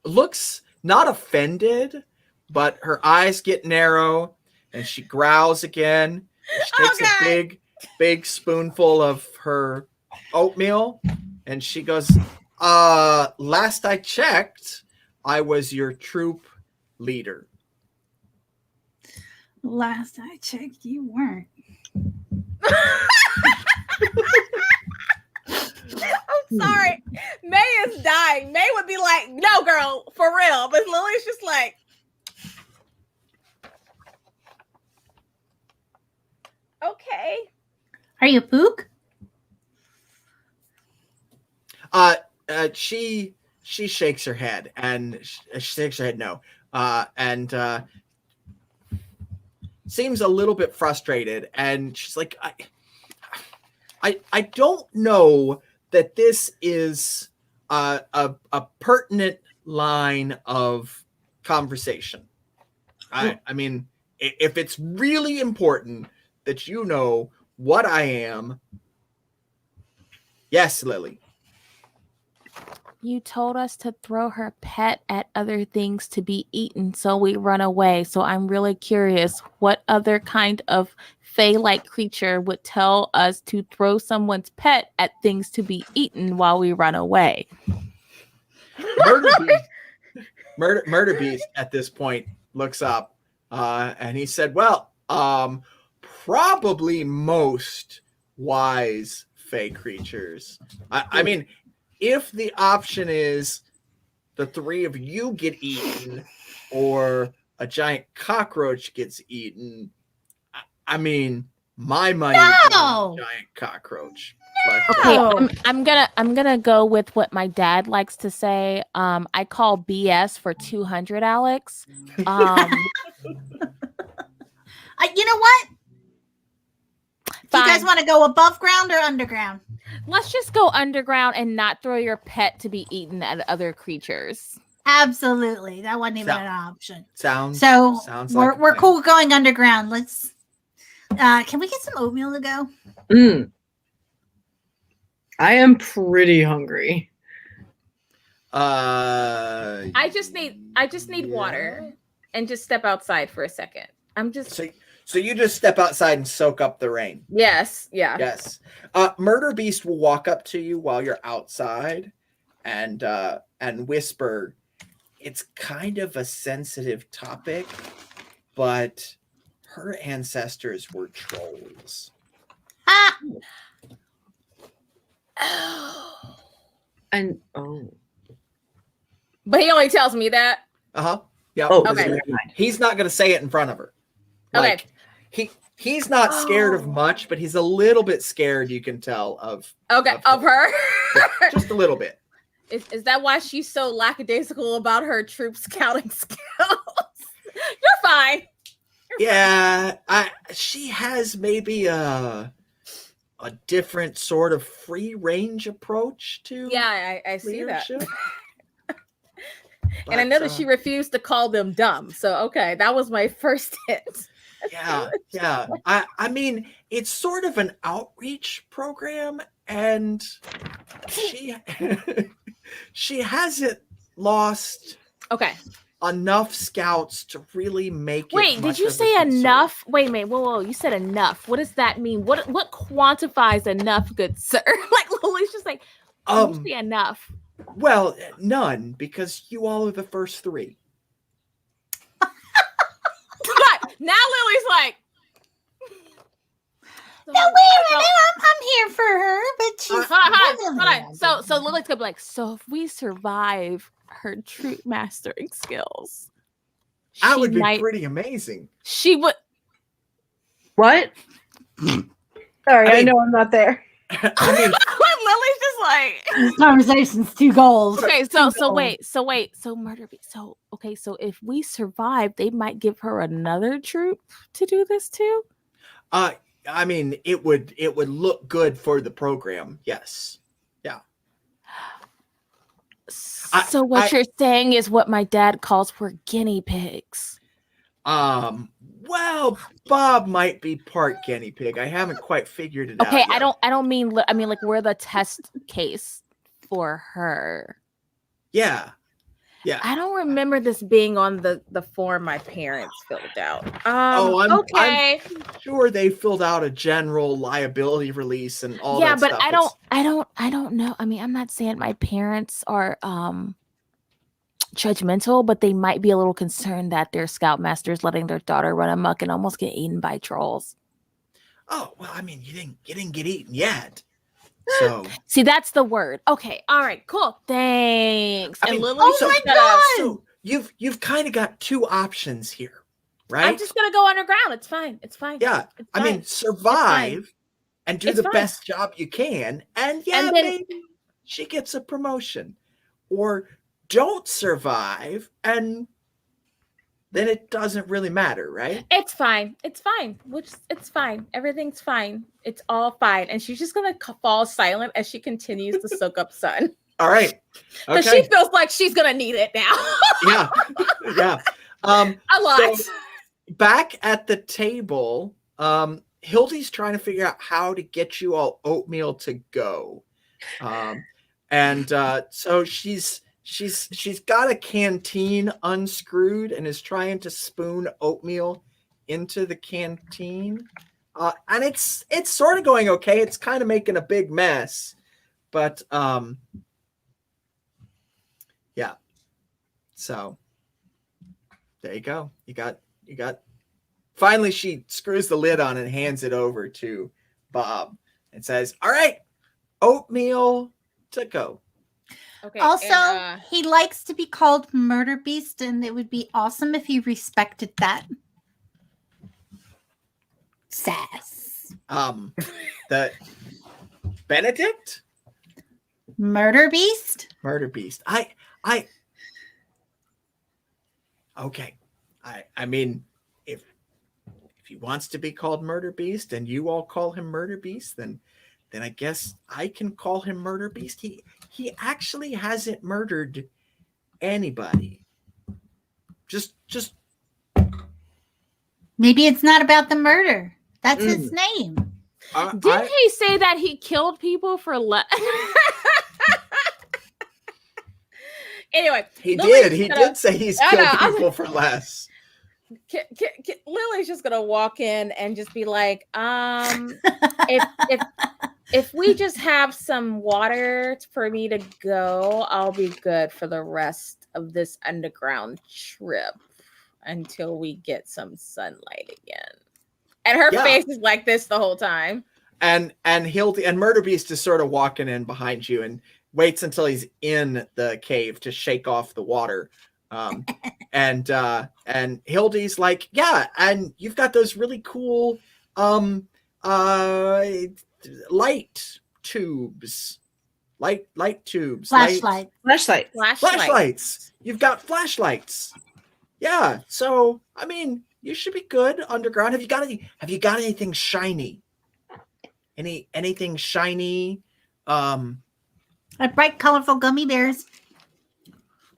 looks not offended, but her eyes get narrow and she growls again. She takes a big spoonful of her oatmeal and she goes, last I checked, I was your troop leader. Last I checked, you weren't. I'm sorry. May is dying. May would be like, no, girl, for real. But Lily's just like, okay. Are you Pook? She she shakes her head and she shakes her head no, and seems a little bit frustrated, and she's like, I don't know that this is a pertinent line of conversation. I mean, if it's really important that you know what I am, yes, Lily. You told us to throw her pet at other things to be eaten, so we run away. So I'm really curious, what other kind of Fae-like creature would tell us to throw someone's pet at things to be eaten while we run away? Murder Beast at this point looks up and he said, well, probably most wise Fae creatures. I mean, if the option is the three of you get eaten or a giant cockroach gets eaten, I mean, my money is on a giant cockroach. Okay, I'm gonna go with what my dad likes to say. I call BS for 200, Alex. You know what? Do you guys want to go above ground or underground? Let's just go underground and not throw your pet to be eaten at other creatures. Absolutely, that wasn't even an option. Sounds we're cool going underground. Let's. Can we get some oatmeal to go? I am pretty hungry. I just need water and just step outside for a second. I'm just so you just step outside and soak up the rain. Yes, yeah. Yes. Murder Beast will walk up to you while you're outside and whisper, it's kind of a sensitive topic, but her ancestors were trolls. And but he only tells me that. Yeah. Okay. He's not gonna say it in front of her. Like, he's not scared of much, but he's a little bit scared, you can tell, of her. Just a little bit. Is that why she's so lackadaisical about her troop scouting skills? You're fine. Yeah, she has maybe a different sort of free range approach to I see leadership. that. And I know that she refused to call them dumb. So okay, that was my first hit. Yeah. I mean, it's sort of an outreach program, and she hasn't lost enough scouts to really make it. Wait, did you say enough? Wait a minute. Whoa, you said enough. What does that mean? What quantifies enough, good sir? Like Lily's just like, you say enough. Well, none, because you all are the first three. Now Lily's like, no, wait a minute. I'm here for her, but she's hold on. So Lily's gonna be like, so if we survive her troop mastering skills, that would be pretty amazing. She would. What? Sorry, I know I'm not there. I mean, Lily's just like, this conversation's two goals. Okay, so wait, so Murder Beast. So if we survive, they might give her another troop to do this too. I mean, it would look good for the program. Yes. Yeah. So what you're saying is what my dad calls for guinea pigs. Well, Bob might be part guinea pig. I haven't quite figured it out. Okay, I don't mean. I mean, like, we're the test case for her. Yeah. I don't remember this being on the form my parents filled out. I'm sure they filled out a general liability release and all that stuff. Yeah, but I don't know. I mean, I'm not saying my parents are judgmental, but they might be a little concerned that their scoutmaster's letting their daughter run amok and almost get eaten by trolls. Oh, well, I mean, you didn't get eaten yet. So see, that's the word. Okay, all right, cool. Thanks. I mean, Lily, my God! So you've kind of got two options here, right? I'm just gonna go underground. It's fine. Yeah, I mean, survive and do the best job you can, and then maybe she gets a promotion, or don't survive, and then it doesn't really matter, right? It's fine. It's fine. It's fine. Everything's fine. It's all fine. And she's just gonna fall silent as she continues to soak up sun. All right. Because Okay. she feels like she's gonna need it now. Yeah. Yeah. A lot. So back at the table, Hildy's trying to figure out how to get you all oatmeal to go. So she's got a canteen unscrewed and is trying to spoon oatmeal into the canteen. And it's sort of going okay. It's kind of making a big mess. But yeah. So there you go. You got finally she screws the lid on and hands it over to Bob and says, "All right, oatmeal to go." Okay. Also, and, he likes to be called Murder Beast, and it would be awesome if he respected that. Sass. The Benedict? Murder Beast? Murder Beast. Okay. I mean, if he wants to be called Murder Beast and you all call him Murder Beast, then I guess I can call him Murder Beast. He actually hasn't murdered anybody. Just Maybe it's not about the murder. That's his name. didn't he say that he killed people for less? Anyway, he Lily's did. He gonna- did say he's I killed know. people for less. Lily's just gonna walk in and just be like, if we just have some water for me to go, I'll be good for the rest of this underground trip until we get some sunlight again. And her face is like this the whole time. And Hildy and Murder Beast is sort of walking in behind you and waits until he's in the cave to shake off the water. And Hildy's like, "Yeah, and you've got those really cool light tubes. Light tubes. Flashlights. You've got flashlights. Yeah, so I mean, you should be good underground. Have you got anything shiny? Anything shiny? Bright, colorful gummy bears.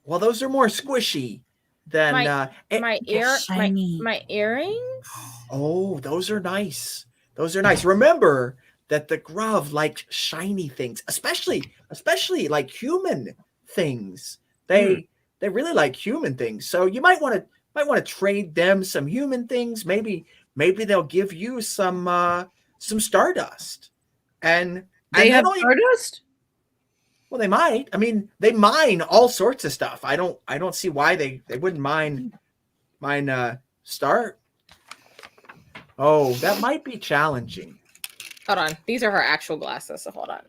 Well, those are more squishy than my earrings. Oh, those are nice. Remember that the Grub like shiny things, especially like human things. They really like human things. So you might want to trade them some human things. Maybe they'll give you some stardust. And They have stardust? Well, they might. I mean, they mine all sorts of stuff. I don't see why they wouldn't mine star. Oh, that might be challenging. Hold on. These are her actual glasses, so hold on.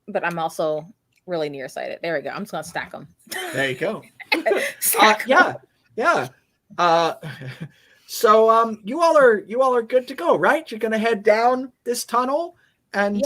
But I'm also really nearsighted. There we go. I'm just gonna stack them. There you go. Stack 'em. Yeah. So you all are good to go, right? You're gonna head down this tunnel and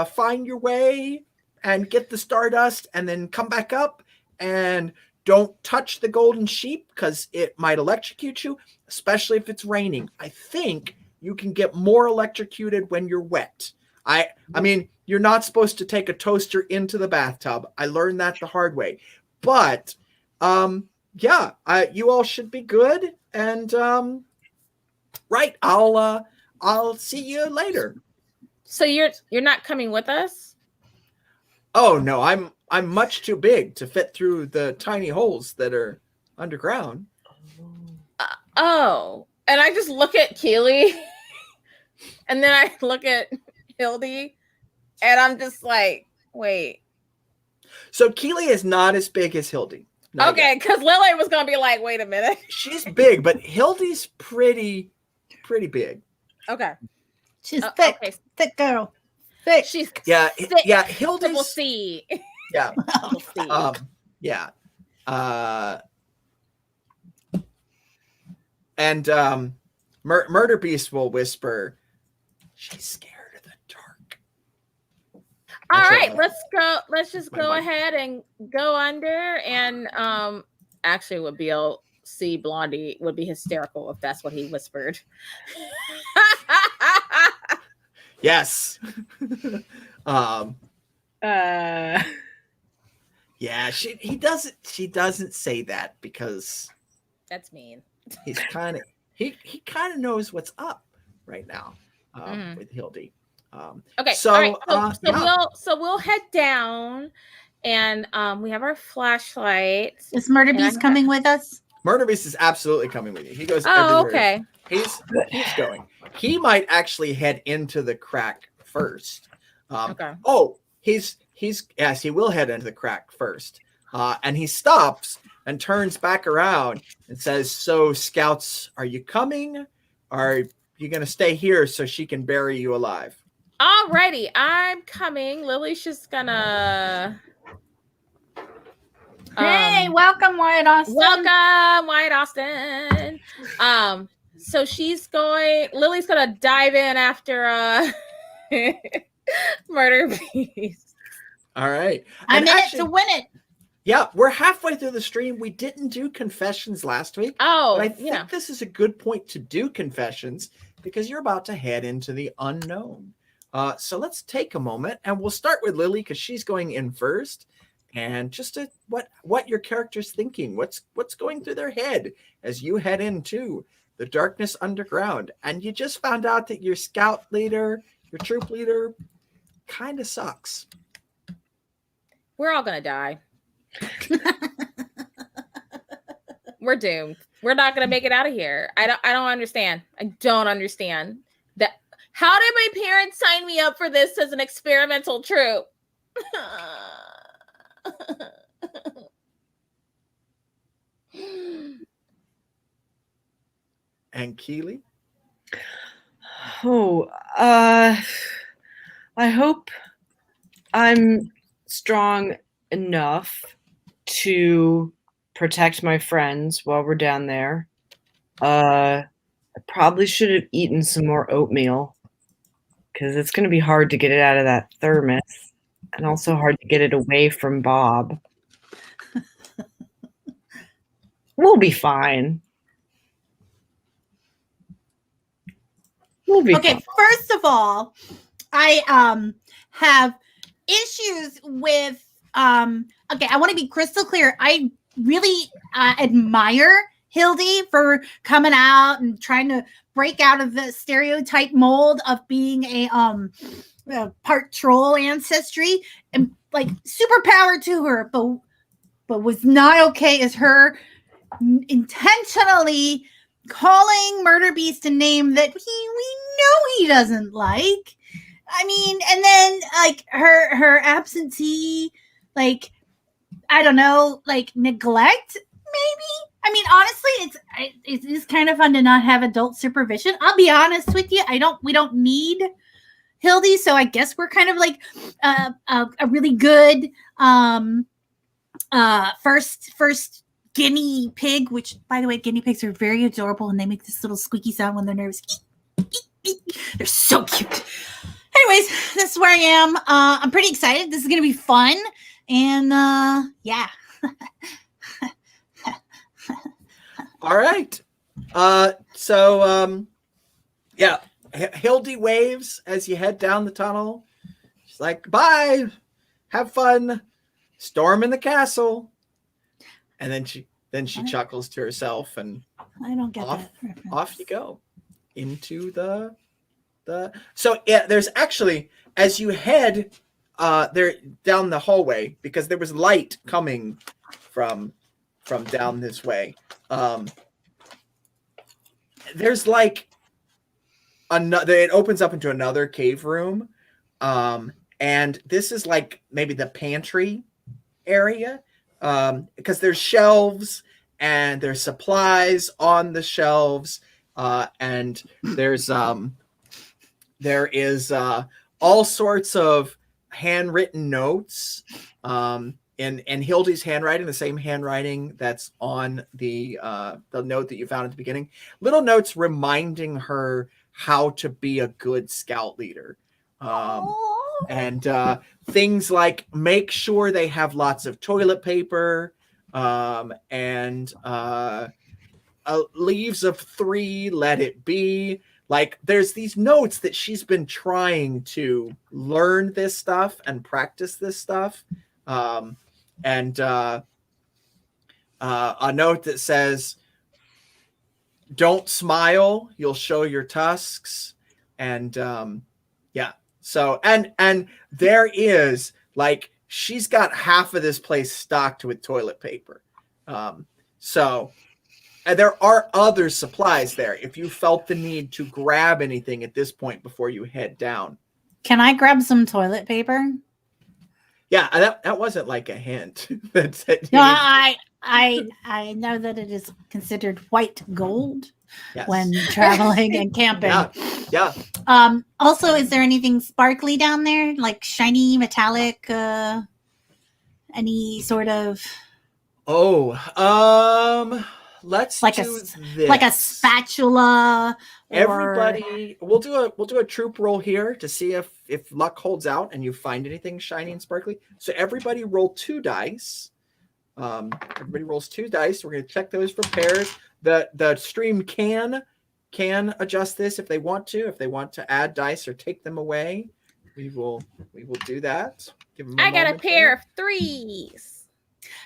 find your way and get the stardust and then come back up and don't touch the golden sheep because it might electrocute you, especially if it's raining. I think you can get more electrocuted when you're wet. I mean, you're not supposed to take a toaster into the bathtub. I learned that the hard way. But you all should be good. And right, I'll see you later. So you're not coming with us? Oh no, I'm much too big to fit through the tiny holes that are underground. And I just look at Keely, and then I look at Hildy, and I'm just like, wait. So Keely is not as big as Hildy. Okay, because Lily was gonna be like, wait a minute. She's big, but Hildy's pretty big. Okay. She's thick. Okay. Thick girl. Thick. She's Yeah, thick. yeah. Hildy's We'll see. Yeah. We'll see. Yeah. Murder Beast will whisper, "She's scared of the dark." All Actually, right, let's go. Let's just my go mic. ahead and go under. And actually, would be see Blondie would be hysterical if that's what he whispered. Yes. Uh, Yeah, he doesn't. She doesn't say that because That's mean. he's kind of he kind of knows what's up right now Mhm. with Hildy. Okay. So, all right. So, yeah. we'll head down, and we have our flashlights. Is Murder And I Beast have- coming with us? Murder Beast is absolutely coming with you. He goes Oh, everywhere. okay. He's going. He might actually head into the crack first. Okay. Oh, he's yes, he will head into the crack first. And he stops and turns back around and says, "So, scouts, are you coming? Are you going to stay here so she can bury you alive?" Alrighty, I'm coming. Lily's just gonna. Hey, welcome, Wyatt Austin. Welcome, White Austin. So Lily's gonna dive in after Murder Beast. All right. I'm And in actually, it to win it. yeah, we're halfway through the stream. We didn't do confessions last week. Oh, But I think yeah. this is a good point to do confessions because you're about to head into the unknown. So let's take a moment and we'll start with Lily because she's going in first. And just what your character's thinking, what's going through their head as you head into the darkness underground. And you just found out that your scout leader, your troop leader, kind of sucks. We're all gonna die. We're doomed. We're not gonna make it out of here. I don't understand. I don't understand that. How did my parents sign me up for this as an experimental troop? And Keely? Oh, I hope I'm strong enough to protect my friends while we're down there. I probably should have eaten some more oatmeal because it's going to be hard to get it out of that thermos and also hard to get it away from Bob. We'll be fine. We'll be Okay, fine. first of all, I have issues with okay, I want to be crystal clear. I really admire Hildy for coming out and trying to break out of the stereotype mold of being a part troll ancestry, and like superpower to her, but was not okay as her intentionally calling Murder Beast a name that we know he doesn't like. I mean, and then like her absentee, like I don't know, like neglect maybe. I mean, honestly, it is kind of fun to not have adult supervision. I'll be honest with you, we don't need Hildy, so I guess we're kind of like a really good first guinea pig, which by the way, guinea pigs are very adorable and they make this little squeaky sound when they're nervous. They're so cute. Anyways, this is where I am. I'm pretty excited. This is gonna be fun. And yeah. All right. Yeah, Hildy waves as you head down the tunnel. She's like, "Bye, have fun, storm in the castle." And then she chuckles to herself, and I don't get off, that reference. off you go into the. So yeah, there's actually, as you head there down the hallway, because there was light coming from down this way. There's like another. It opens up into another cave room, and this is like maybe the pantry area, because there's shelves and there's supplies on the shelves, and there is all sorts of handwritten notes, in Hildy's handwriting, the same handwriting that's on the note that you found at the beginning. Little notes reminding her how to be a good scout leader. And things like make sure they have lots of toilet paper, and leaves of 3, let it be. Like, there's these notes that she's been trying to learn this stuff and practice this stuff. And a note that says, don't smile, you'll show your tusks. And yeah. So, and there is, like, she's got half of this place stocked with toilet paper. So, and there are other supplies there if you felt the need to grab anything at this point before you head down. Can I grab some toilet paper? Yeah, that wasn't like a hint. No, I know that it is considered white gold Yes. when traveling and camping. Yeah. Also, is there anything sparkly down there, like shiny, metallic, any sort of let's like do a this. like a spatula? Everybody, we'll do a troop roll here to see if luck holds out and you find anything shiny and sparkly. So everybody roll 2 dice. Everybody rolls 2 dice. We're going to check those for pairs. The stream can adjust this if they want to. If they want to add dice or take them away, we will do that. Give them I got a moment pair there. of 3s.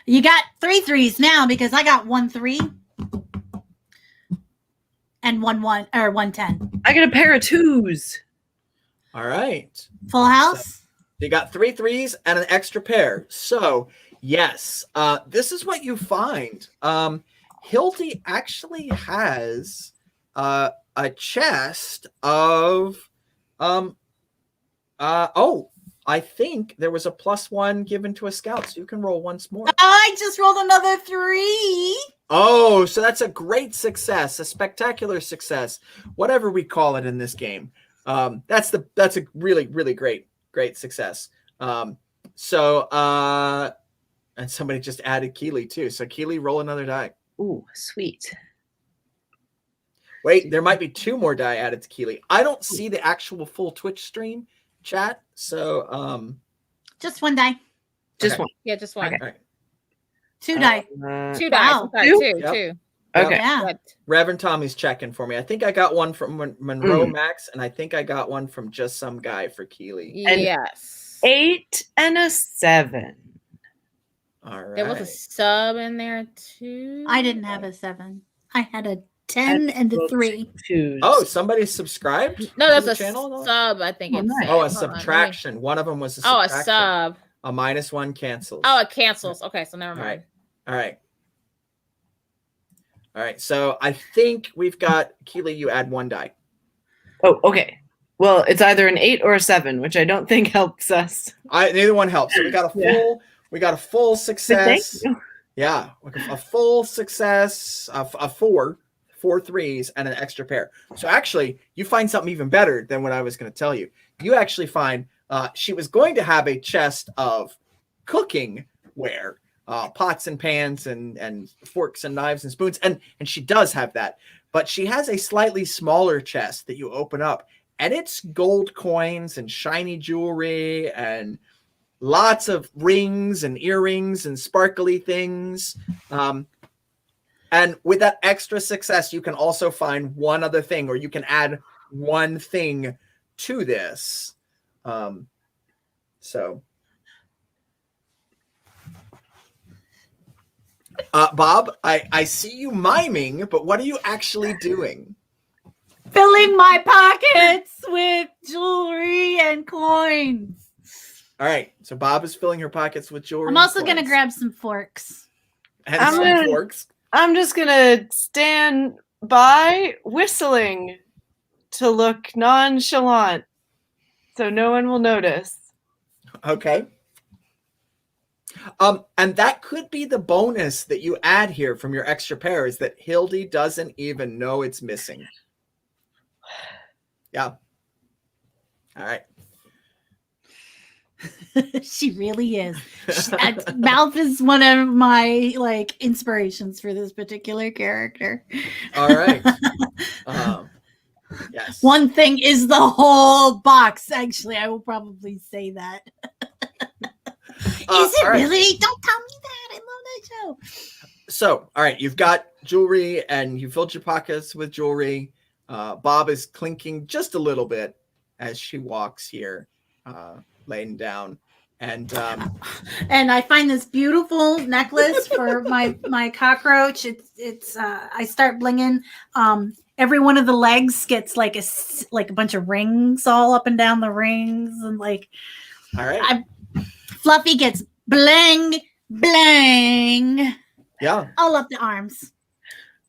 You got 3 3s now because I got 1 3 and 1 1 or 1 10. I got a pair of 2s. All right. Full house. You got 3 3s and an extra pair. So yes, this is what you find. Hildy actually has a chest of I think there was a +1 given to a scout, so you can roll once more. I just rolled another 3. Oh, so that's a great success, a spectacular success, whatever we call it in this game. That's a really, really great success. And somebody just added Keely too. So Keely, roll another die. Ooh, sweet. Wait, there might be 2 more die added to Keely. I don't see the actual full Twitch stream chat, so Just 1 die. Just Okay. one. Yeah, just one. Okay. all right. 2 die. 2 dice. Wow. I'm sorry, 2? two. Yep. 2. Okay. Yeah. What? Reverend Tommy's checking for me. I think I got one from Monroe Max, and I think I got one from just some guy for Keely. And- Yes. 8 and a 7. All right. There was a sub in there too. I didn't have a 7. I had a 10 and a 3. 2s. Oh, somebody subscribed? No, to there's the a channel? sub. I think Oh, it's nice. Oh, a hold on, let me- subtraction. One of them was a Oh, a subtraction. sub. A -1 cancels. Oh, it cancels. Okay, so never All mind. right. All right. So I think we've got Keely. You add 1 die. Oh, okay. Well, it's either an 8 or a 7, which I don't think helps us. Neither one helps. So we got a full. Yeah. We got a full success. Thank you. Yeah, a full success. A 4 3s and an extra pair. So actually, you find something even better than what I was going to tell you. You actually find she was going to have a chest of cooking ware. Pots and pans and forks and knives and spoons. And she does have that. But she has a slightly smaller chest that you open up. And it's gold coins and shiny jewelry and lots of rings and earrings and sparkly things. And with that extra success, you can also find one other thing, or you can add one thing to this. Bob, I see you miming, but what are you actually doing? Filling my pockets with jewelry and coins. All right, so Bob is filling her pockets with jewelry. I'm also going to grab some forks. and I'm some gonna- forks. I'm just going to stand by whistling to look nonchalant so no one will notice. Okay. And that could be the bonus that you add here from your extra pair is that Hildy doesn't even know it's missing. Yeah. All right. She really is. Mouth is one of my inspirations for this particular character. All right. Yeah. Yes. One thing is the whole box. Actually, I will probably say that. Is it all right. really? Don't tell me that. I love that show. So, all right, you've got jewelry and you filled your pockets with jewelry. Bob is clinking just a little bit as she walks here, laying down. And I find this beautiful necklace for my cockroach. It's I start blinging. Every one of the legs gets like a bunch of rings all up and down the rings, and like all right. Fluffy gets bling bling. Yeah. All up the arms.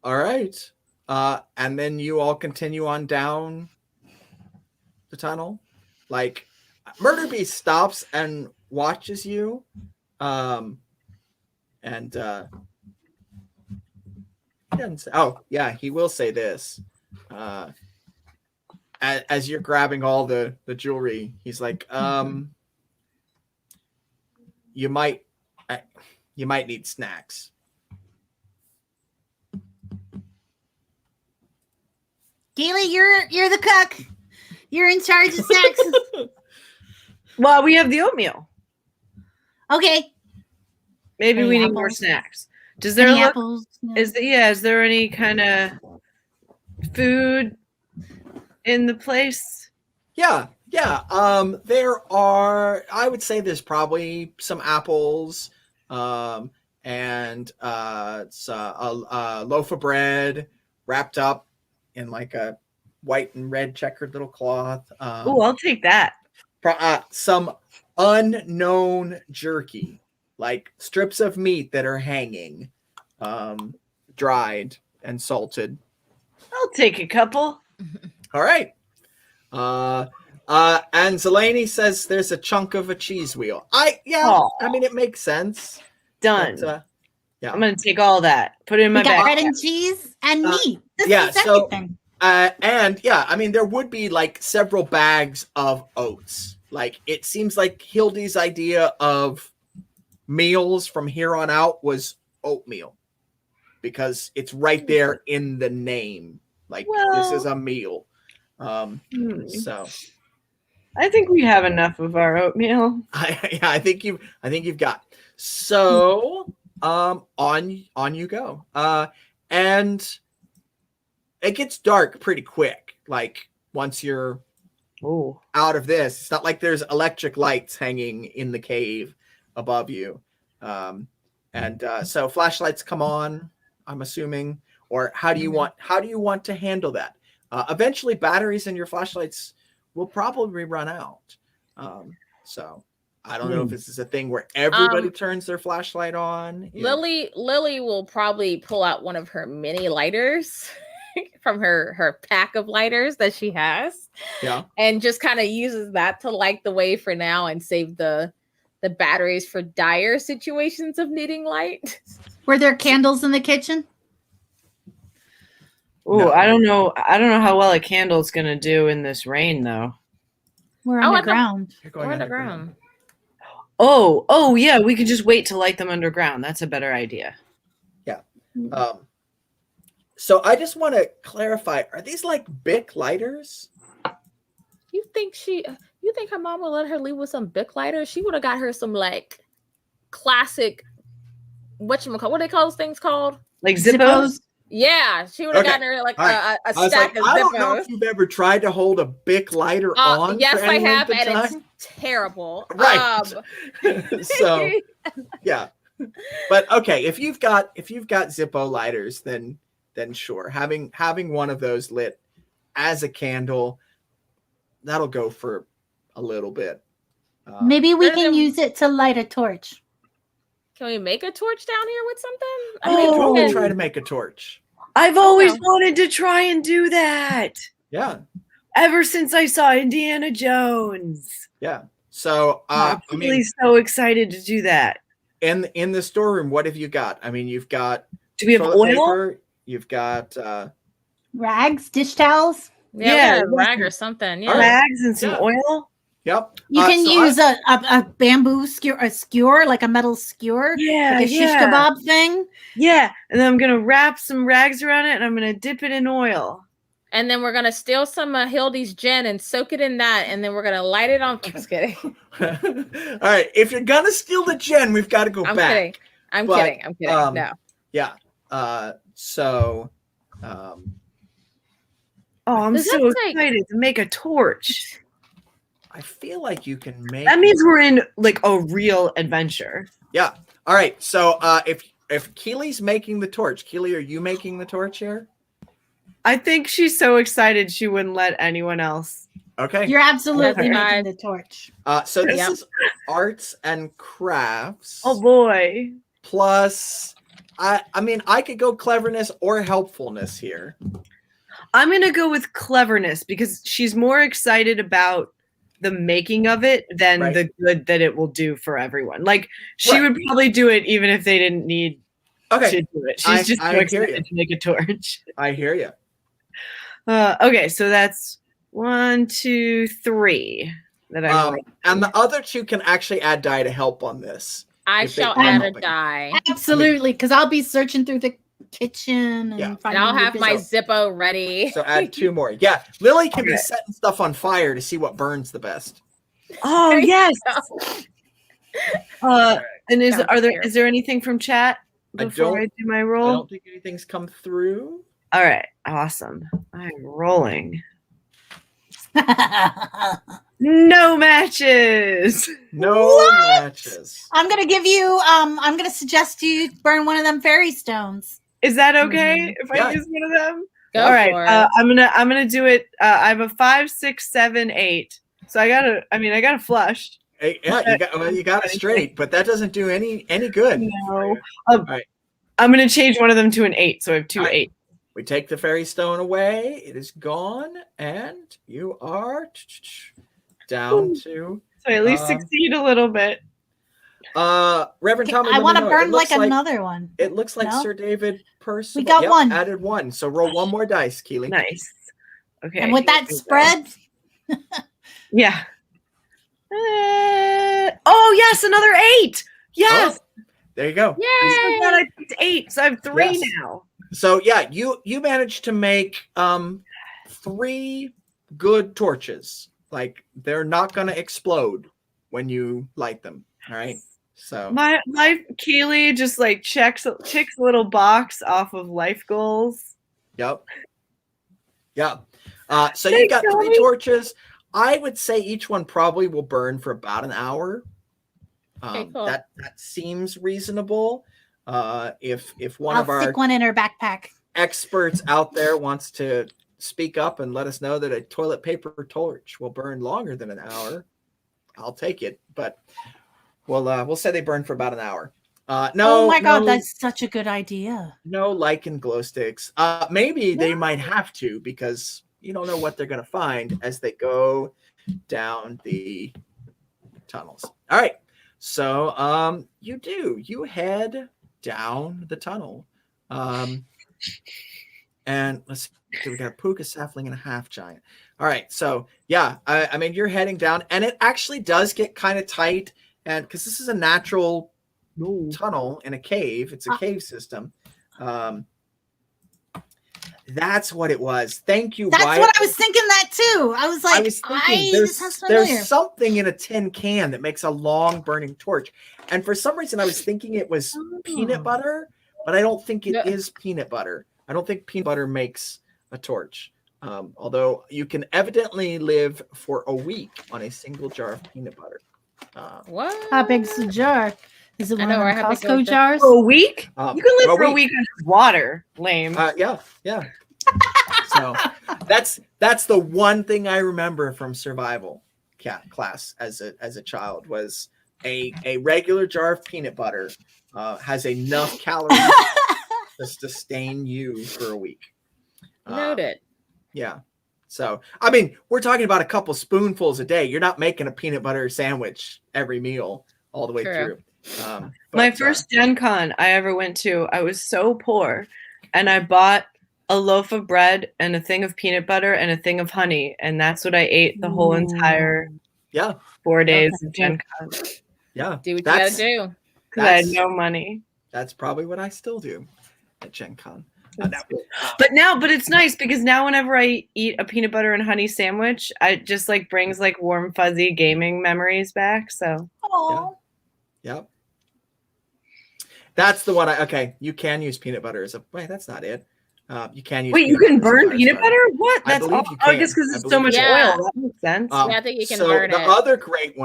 All right. And then you all continue on down the tunnel. Like Murder Beast stops and watches you. And oh yeah, he will say this. As you're grabbing all the jewelry, he's like, you might need snacks. Gailey, you're the cook. You're in charge of snacks. Well, we have the oatmeal. Okay. Maybe Any we need apples? more snacks. Does there Any look? apples? No. Is there any kind of food in the place? Yeah. There are. I would say there's probably some apples, and it's a loaf of bread wrapped up in like a white and red checkered little cloth. Oh, I'll take that. Some unknown jerky, like strips of meat that are hanging, dried and salted. I'll take a couple. All right. And Zelani says there's a chunk of a cheese wheel. I mean, it makes sense. Done. But, yeah. I'm gonna take all that. Put it in my We got bag. bread and cheese and meat. This yeah, is so- everything. And yeah, I mean, there would be like several bags of oats. Like, it seems like Hildy's idea of meals from here on out was oatmeal, because it's right there in the name. Like, this is a meal. So I think we have enough of our oatmeal. I think you've got. So on you go. And it gets dark pretty quick. Like, once you're out of this, it's not like there's electric lights hanging in the cave above you. So flashlights come on, I'm assuming, or how do you want to handle that? Eventually batteries in your flashlights will probably run out. So I don't know if this is a thing where everybody turns their flashlight on. Lily will probably pull out one of her mini lighters from her pack of lighters that she has. Yeah. And just kind of uses that to light the way for now and save the batteries for dire situations of needing light. Were there candles in the kitchen? Oh, No. I don't know how well a candle's gonna do in this rain, though. We're Oh, underground. You're going Or underground. underground. Oh, yeah, we could just wait to light them underground. That's a better idea. So I just want to clarify: are these like Bic lighters? You think her mom would let her leave with some Bic lighters? She would have got her some like classic what do they call those things called? Like Zippos? Yeah, she would have Okay. gotten her like All right. a I was stack like, of I don't know Zippos. if you've ever tried to hold a Bic lighter on. Yes, for I any have, length of and time. it's terrible. Right. So yeah, but okay, if you've got Zippo lighters, then sure, having one of those lit as a candle, that'll go for a little bit. Maybe we Better can than- use it to light a torch. Can we make a torch down here with something? I mean, Oh. we can try to make a torch. I've always Okay. wanted to try and do that. Yeah, Ever since I saw Indiana Jones. yeah. So I'm I really mean, so excited to do that. in the storeroom, what have you got? I mean, you've got Do we have toilet oil? paper, you've got Rags, dish towels. Yeah, Yeah, we got a rag or something. Yeah. Rags and some Yeah. oil? yep. You can So use a bamboo skewer, like a metal skewer, Yeah, like a shish yeah. kebab thing. Yeah, and then I'm going to wrap some rags around it and I'm going to dip it in oil. And then we're gonna steal some Hildy's gin and soak it in that, and then we're gonna light it on. I'm just kidding. All right, if you're gonna steal the gin, we've got to go I'm back. kidding. I'm But, kidding. I'm kidding. No. Yeah. So. Oh, I'm Does so that say- excited to make a torch. I feel like you can make. That means we're in like a real adventure. Yeah. All right. So if Keely's making the torch, Keely, are you making the torch here? I think she's so excited she wouldn't let anyone else. Okay. You're absolutely Okay. making the torch. So this Yep. is arts and crafts. Oh boy. Plus, I mean, I could go cleverness or helpfulness here. I'm gonna go with cleverness because she's more excited about the making of it than Right. the good that it will do for everyone. Like she Right. would probably do it even if they didn't need Okay. to do it. She's I just so hear excited you. to make a torch. I hear you. Okay, so that's 1, 2, 3 that I'm And the other two can actually add die to help on this. I If they shall can add a help it. die. Absolutely, because I'll be searching through the kitchen and Yeah. And finding I'll the have my bits. Zippo ready. So add 2 more. Yeah, Lily can be Okay. setting stuff on fire to see what burns the best. Oh There you yes. go. And is Sounds is there anything from chat before I do my I roll? don't think anything's come through. All right, awesome. I'm rolling. No matches. No What? matches. I'm gonna give you. I'm gonna suggest you burn one of them fairy stones. Is that okay Mhm. if Yeah. I use one of them? Go All right, for it. I'm gonna do it. I have a 5, 6, 7, 8. So I got a flush. Hey, yeah, you got it straight, but that doesn't do any good. No. right. I'm gonna change one of them to an 8, so I have 2 All right. 8. We take the fairy stone away. It is gone, and you are down to So I at least succeed a little bit. Reverend Tommy. I want to It burn looks like another one. It looks like No? Sir David Percival. We got Yep, one. added 1. So roll 1 more dice, Keely. Nice. Okay. And with that here we go. spread, Yeah. Oh yes, another 8. Yes. Oh, there you go. I'm so glad I picked 8. So I have 3 Yes. now. So yeah, you managed to make 3 good torches. Like they're not gonna explode when you light them. All right. So My Keely just like ticks a little box off of life goals. yep. Yeah. So Thanks, you got 3 Tommy. torches. I would say each one probably will burn for about an hour. Okay, cool. That seems reasonable. If one I'll of our stick one in her backpack. experts out there wants to speak up and let us know that a toilet paper torch will burn longer than an hour, I'll take it. But we'll say they burn for about an hour. No, Oh my god, no, that's such a good idea. no lichen glow sticks. Maybe they might have to because you don't know what they're gonna find as they go down the tunnels. All right. So you head down the tunnel. And let's see, we got a puka sapling and a half giant. All right, so yeah, I mean you're heading down, and it actually does get kind of tight, and because this is a natural tunnel in a cave, it's a cave system. That's what it was. Thank you. That's Wyatt. what I was thinking that too. I was like, was thinking this sounds familiar. there's something in a tin can that makes a long burning torch, and for some reason I was thinking it was peanut butter, but I don't think it is peanut butter. I don't think peanut butter makes a torch. Although you can evidently live for a week on a single jar of peanut butter. What? How big's the jar? Is it I one know of where the I have to go Costco with jars? For a week? You can live for for a a week on water. Lame. Yeah. So that's the one thing I remember from survival class as a child was a regular jar of peanut butter has enough calories to sustain you for a week. Noted. Yeah. So, I mean, we're talking about a couple spoonfuls a day. You're not making a peanut butter sandwich every meal all the way True. through. My first Gen Con I ever went to, I was so poor, and I bought a loaf of bread and a thing of peanut butter and a thing of honey, and that's what I ate the whole entire 4 days of Gen Con. Yeah. Do what you gotta do. Because I had no money. That's probably what I still do at Gen Con. No. But it's nice because now whenever I eat a peanut butter and honey sandwich, I just like brings like warm fuzzy gaming memories back. So Oh, Yep. That's the one. Okay, you can use peanut butter as a. Wait, that's not it. You can use. wait, you peanut can butter as a burn peanut starter. butter? What? I That's believe all. you I can. guess because I it's so believe much you can. oil. That makes sense. Yeah, I think you can so burn the it. other great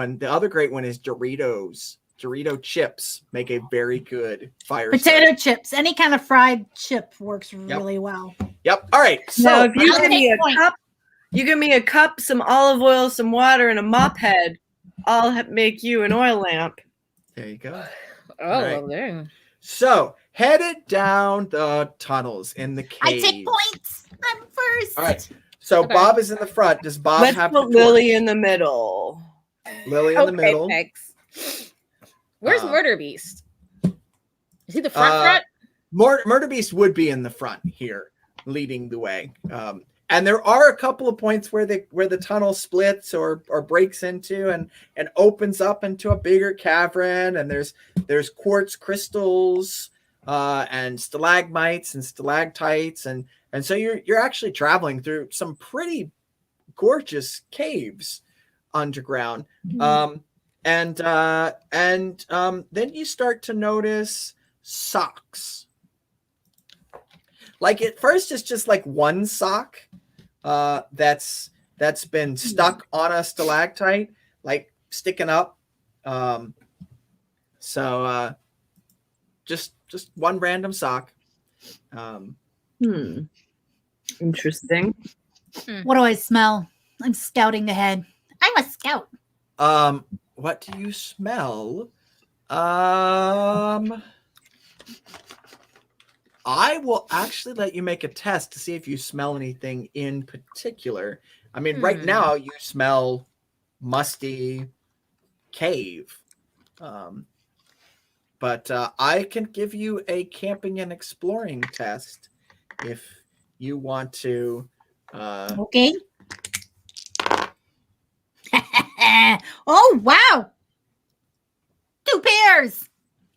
one, is Doritos. Dorito chips make a very good fire potato starter. chips. Any kind of fried chip works really well. Yep. All right. So Now, if you I'll give me take a point. cup, some olive oil, some water, and a mop head, I'll make you an oil lamp. there you go. Oh, Right. there. So headed down the tunnels in the cave. I take points. I'm first. All right. So Okay. Bob is in the front. Does Bob Let's have the put Lily torch? in the middle. Lily in the middle. Thanks. Where's Uh, Murder Beast? Is he the front? Murder Beast would be in the front here, leading the way. And there are a couple of points where the tunnel splits or breaks into and opens up into a bigger cavern. And there's quartz crystals and stalagmites and stalactites, and so you're actually traveling through some pretty gorgeous caves underground. And then you start to notice socks. Like at first it's just like one sock that's been stuck on a stalactite, like sticking up. So just one random sock. Interesting. What do I smell? I'm scouting ahead. I'm a scout. What do you smell? I will actually let you make a test to see if you smell anything in particular. I mean, right now you smell musty cave. But I can give you a camping and exploring test if you want to. Okay. Oh, wow. 2 pairs.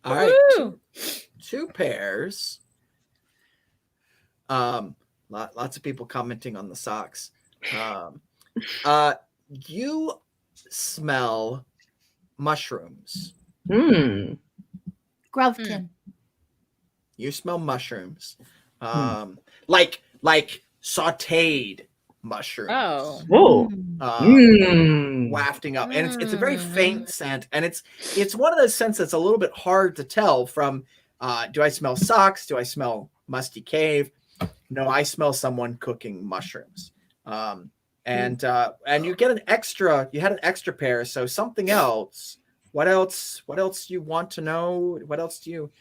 All right. Woo! Two pairs. Lots of people commenting on the socks. You smell mushrooms. Grovkin. You smell mushrooms. Like sautéed mushrooms. Oh. Whoa. Wafting up, and it's a very faint scent, and it's one of those scents that's a little bit hard to tell from. Do I smell socks? Do I smell musty cave? No, I smell someone cooking mushrooms. And you get an extra. You had an extra pair, so something else. What else? What else do you want to know? What else do you?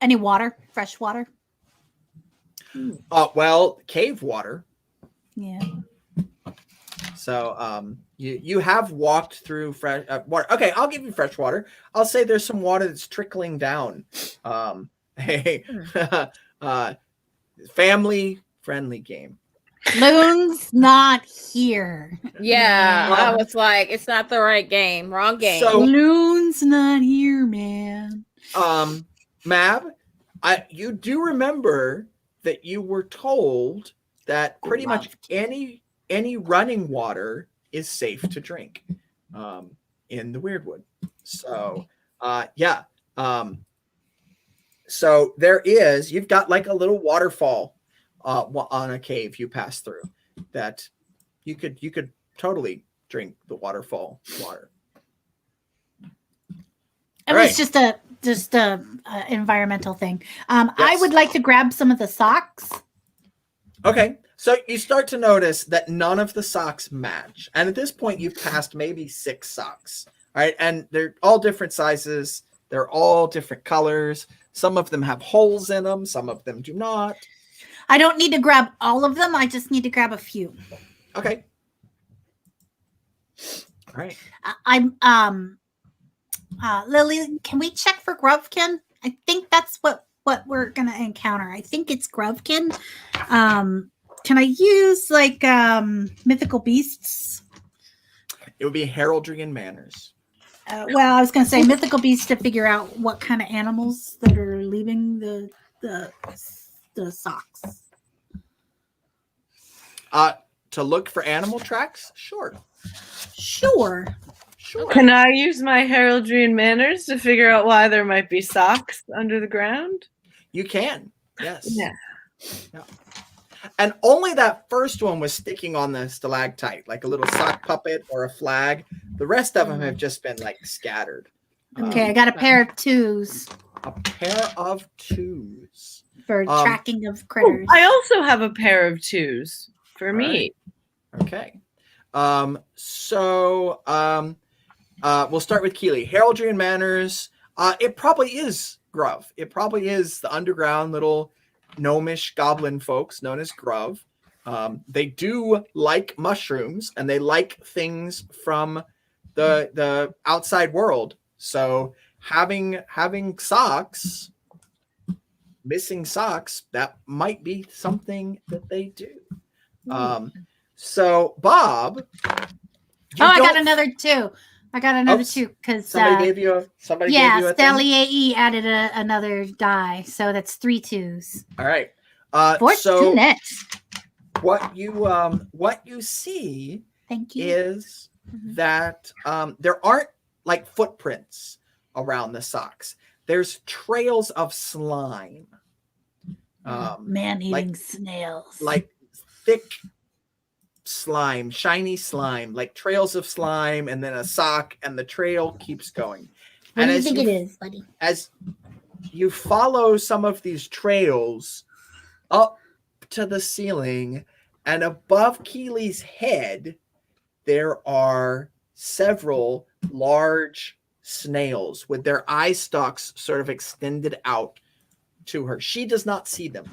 Any water? Fresh water? Well, cave water. Yeah. So you have walked through fresh water. Okay, I'll give you fresh water. I'll say there's some water that's trickling down. Hey, family friendly game. Loon's not here. Yeah, I was like, it's not the right game. Wrong game. So- Loon's not here, man. Mab, you do remember that you were told that pretty much any running water is safe to drink in the Weirdwood. So yeah. So you've got like a little waterfall on a cave you pass through that you could totally drink the waterfall water. It was just a environmental thing. I Yes. would like to grab some of the socks. Okay, so you start to notice that none of the socks match, and at this point you've passed maybe 6 socks. All right, and they're all different sizes. They're all different colors. Some of them have holes in them. Some of them do not. I don't need to grab all of them. I just need to grab a few. Okay. All right. Lily, can we check for Grovkin? I think that's what we're gonna encounter. I think it's Grovkin. Can I use mythical beasts? It would be heraldry and manners. Well, I was going to say mythical beasts to figure out what kind of animals that are leaving the socks. To look for animal tracks? Sure. Sure. Sure. Can I use my heraldry and manners to figure out why there might be socks under the ground? You can. Yes. Yeah. And only that first one was sticking on the stalactite, like a little sock puppet or a flag. The rest of them have just been like scattered. Okay, I got a pair of twos A pair of twos. for tracking of critters. I also have a pair of twos for me. Right. Okay. We'll start with Keely. Heraldry and manners. It probably is Grove. It probably is the underground little gnomish goblin folks known as Grove. They do like mushrooms and they like things from the outside world. So having socks, missing socks, that might be something that they do. So Bob, I got another two. I got another two because somebody gave you a Stelly AE added another die, so that's 3 twos. All right. Two nets. What you see Thank you. is that there aren't like footprints around the socks. There's trails of slime. Man-eating snails. Like thick slime, shiny slime, like trails of slime, and then a sock, and the trail keeps going. What do you think it is, buddy? As you follow some of these trails up to the ceiling, and above Keely's head, there are several large snails with their eye stalks sort of extended out to her. She does not see them.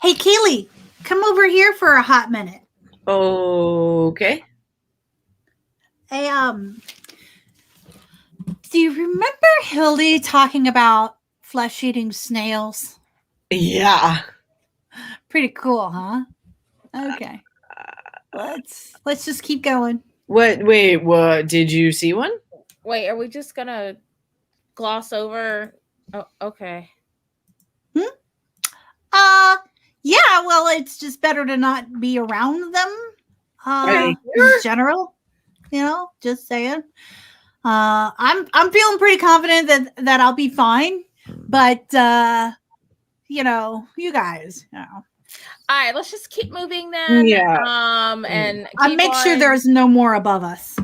Hey, Keely, come over here for a hot minute. Okay. Hey, do you remember Hildy talking about flesh-eating snails? Yeah. Pretty cool, huh? Okay. Let's just keep going. What? Wait, what? Did you see one? Wait, are we just gonna gloss over? Oh, okay. Yeah, well, it's just better to not be around them. Right. In general, just saying. I'm feeling pretty confident that I'll be fine, but you guys, All right, let's just keep moving then. Yeah. And I make sure there's no more above us.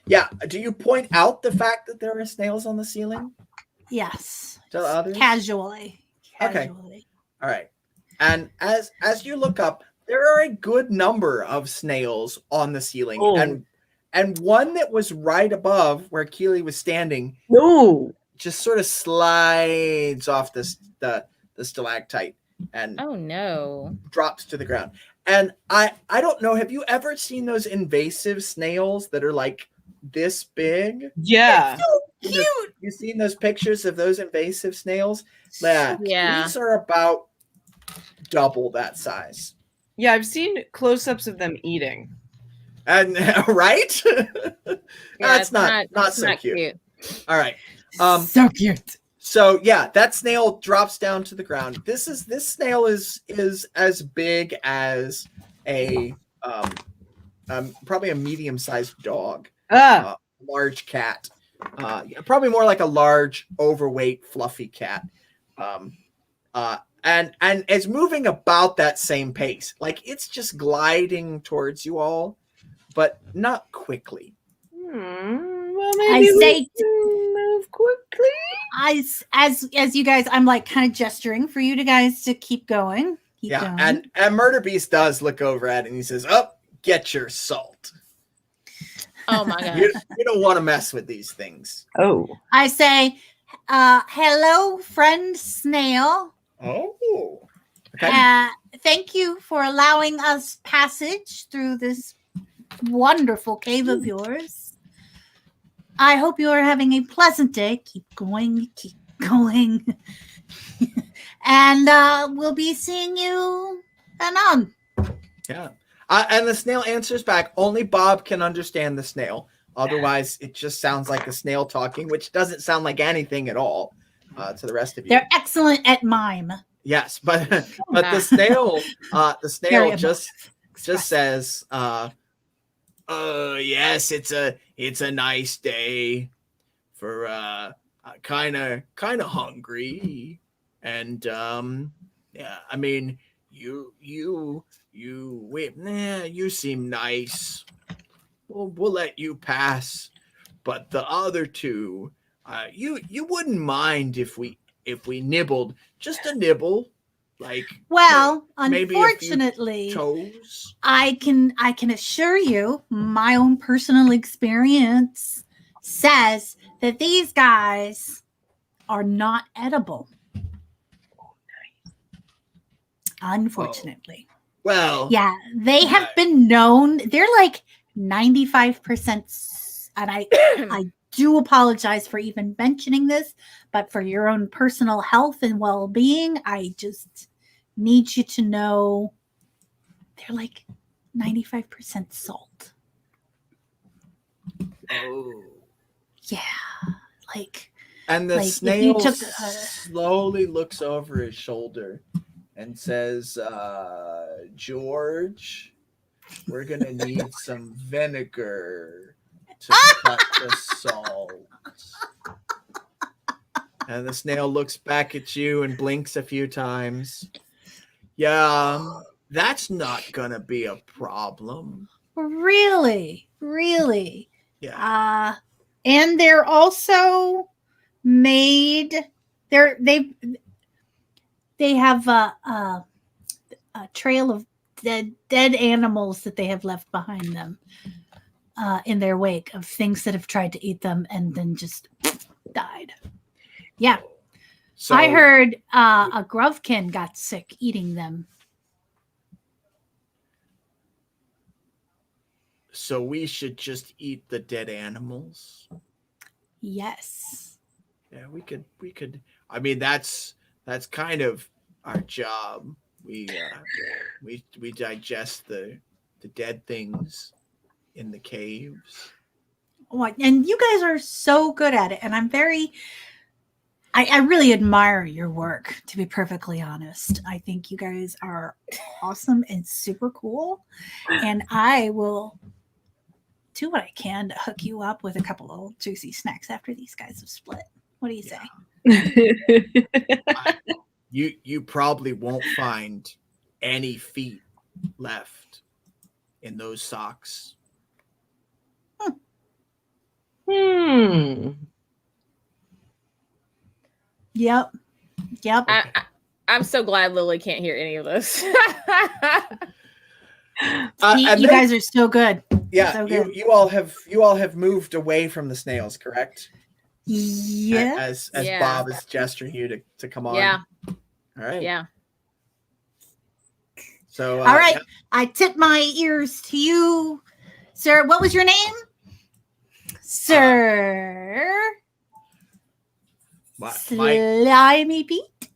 Yeah. Do you point out the fact that there are snails on the ceiling? Yes. To others? Casually. Okay. All right. And as you look up, there are a good number of snails on the ceiling. Oh. And one that was right above where Keely was standing just sort of slides off the stalactite and drops to the ground. And I don't know, have you ever seen those invasive snails that are like this big? Yeah. So cute. You've seen those pictures of those invasive snails? Yeah. These are about double that size. Yeah, I've seen close-ups of them eating. And right? That's not so cute. All right. So cute. So yeah, that snail drops down to the ground. This snail is as big as a probably a medium-sized dog. Large cat. Probably more like a large, overweight, fluffy cat. And it's moving about that same pace. Like it's just gliding towards you all, but not quickly. Well, maybe we can move quickly. As you guys, I'm like kind of gesturing for you guys to keep going. Keep going. And Murder Beast does look over at it and he says, get your salt. Oh my god. You don't want to mess with these things. Oh. I say, hello, friend snail. Oh. Okay. Thank you for allowing us passage through this wonderful cave of yours. I hope you are having a pleasant day. Keep going. And we'll be seeing you anon. Yeah. And the snail answers back. Only Bob can understand the snail. Otherwise, it just sounds like the snail talking, which doesn't sound like anything at all to the rest of you. They're excellent at mime. Yes, but Ah. the snail Very just expressive. says, yes, it's a nice day for kind of hungry, and yeah, I mean you seem nice. We'll let you pass, but the other two, you wouldn't mind if we nibbled, just a nibble, like Well, maybe a few unfortunately, toes. I can assure you, my own personal experience says that these guys are not edible. Unfortunately. Well, Yeah, they have been known. They're like 95%, and I do apologize for even mentioning this, but for your own personal health and well-being, I just need you to know they're like 95% salt. oh. Yeah, like And the like if snail you took slowly looks over his shoulder and says, George, we're going to need some vinegar to cut the salt. And the snail looks back at you and blinks a few times. Yeah, that's not going to be a problem. really. Yeah. And they're also made. They have a trail of dead animals that they have left behind them in their wake, of things that have tried to eat them and then just died. Yeah, So I heard a Grovkin got sick eating them. So we should just eat the dead animals. Yes. Yeah, we could. I mean, that's kind of our job. We digest the dead things in the caves. Oh, and you guys are so good at it, and I really admire your work, to be perfectly honest. I think you guys are awesome and super cool, and I will do what I can to hook you up with a couple of juicy snacks after these guys have split. What do you say? You probably won't find any feet left in those socks. Yep. I'm so glad Lily can't hear any of this. You guys are so good. Yeah, So good. you all have moved away from the snails, correct? Yeah. As Yeah. Bob is gesturing you to come on. Yeah. All right. Yeah. So All right. yeah. I tip my ears to you, sir. What was your name? Sir My, Slimy Pete.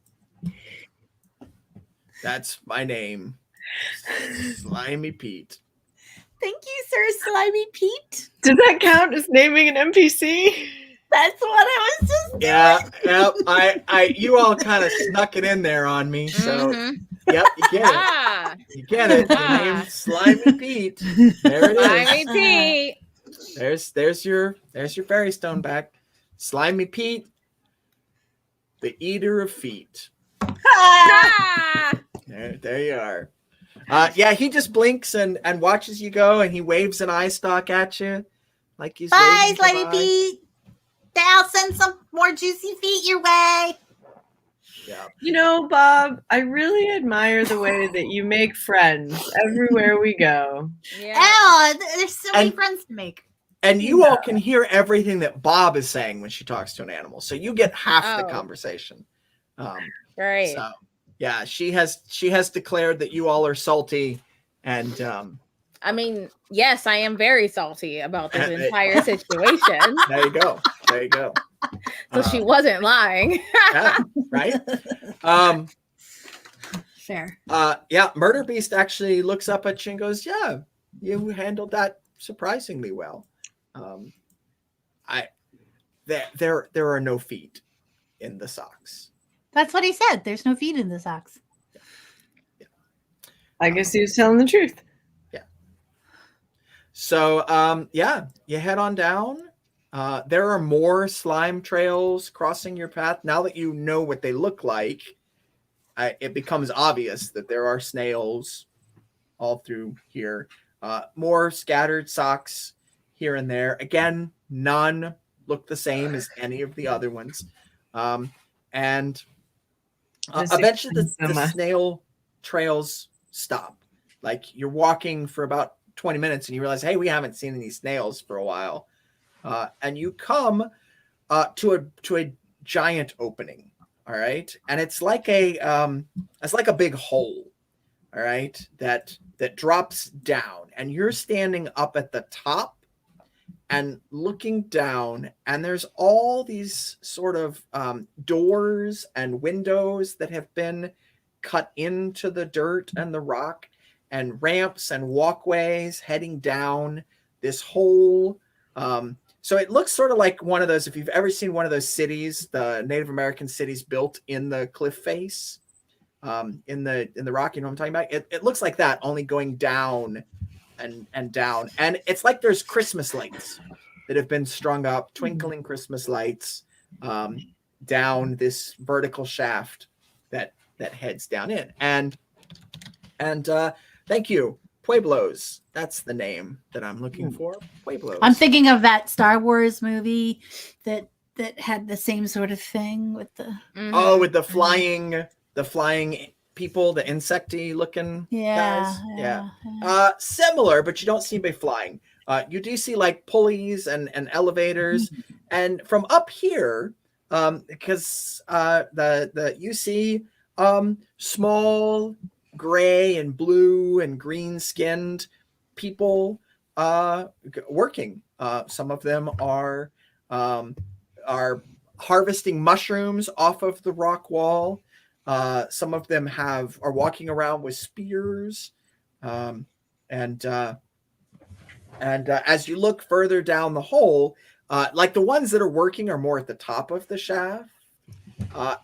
that's my name. Slimy Pete. Thank you, sir Slimy Pete. Does that count as naming an NPC? That's what I was just doing. Yeah. I you all kind of snuck it in there on me. So Mhm. yep, you get it. Ah, You get it. Your Ah. name's Slimy Pete. There it is. Slimy Pete. There's your fairy stone back. Slimy Pete, the eater of feet. Ah. There you are. Yeah, he just blinks and watches you go, and he waves an eye stalk at you, like he's Bye, waving Slimy goodbye. Pete. I'll send some more juicy feet your way. Yeah. You know, Bob, I really admire the way that you make friends everywhere we go. Yeah. Oh, there's so many And- friends to make. And you all can hear everything that Bob is saying when she talks to an animal, so you get half the Oh. conversation. Right. So yeah, she has declared that you all are salty, and I mean, yes, I am very salty about this Hey. entire situation. there you go. There you go. So she wasn't lying. Yeah, right. Fair. Yeah, Murder Beast actually looks up at you and goes, "Yeah, you handled that surprisingly well." I there are no feet in the socks. That's what he said. There's no feet in the socks. I guess he was telling the truth. Yeah. So yeah, you head on down. There are more slime trails crossing your path. Now that you know what they look like, it becomes obvious that there are snails all through here. More scattered socks here and there. Again, none look the same as any of the other ones. And eventually the snail trails stop. Like you're walking for about 20 minutes and you realize, hey, we haven't seen any snails for a while. And you come to a giant opening. All right. And it's like a big hole. All right. That drops down, and you're standing up at the top and looking down, and there's all these sort of doors and windows that have been cut into the dirt and the rock, and ramps and walkways heading down this hole. So it looks sort of like one of those, if you've ever seen one of those cities, the Native American cities built in the cliff face, in the rock, you know what I'm talking about? It looks like that, only going down and down. And it's like there's Christmas lights that have been strung up, twinkling Christmas lights, down this vertical shaft that heads down in. And thank you, Pueblos. That's the name that I'm looking for. Pueblos. I'm thinking of that Star Wars movie that had the same sort of thing with the with the flying people, the insecty looking guys. Yeah. Similar, but you don't see them flying. You do see like pulleys and elevators, and from up here, because you see small gray and blue and green skinned people working. Some of them are harvesting mushrooms off of the rock wall. Some of them are walking around with spears, and as you look further down the hole, like the ones that are working are more at the top of the shaft,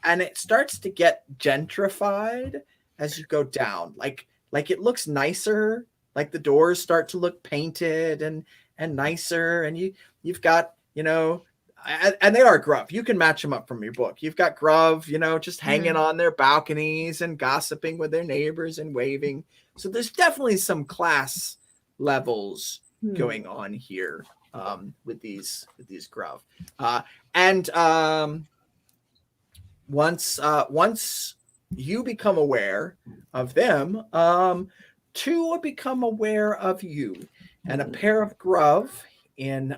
and it starts to get gentrified as you go down. Like it looks nicer. Like the doors start to look painted and nicer, and you've got, and they are gruff. You can match them up from your book. You've got gruff, just hanging on their balconies and gossiping with their neighbors and waving. So there's definitely some class levels going on here, with these gruff. And once you become aware of them, two will become aware of you, and a pair of gruff in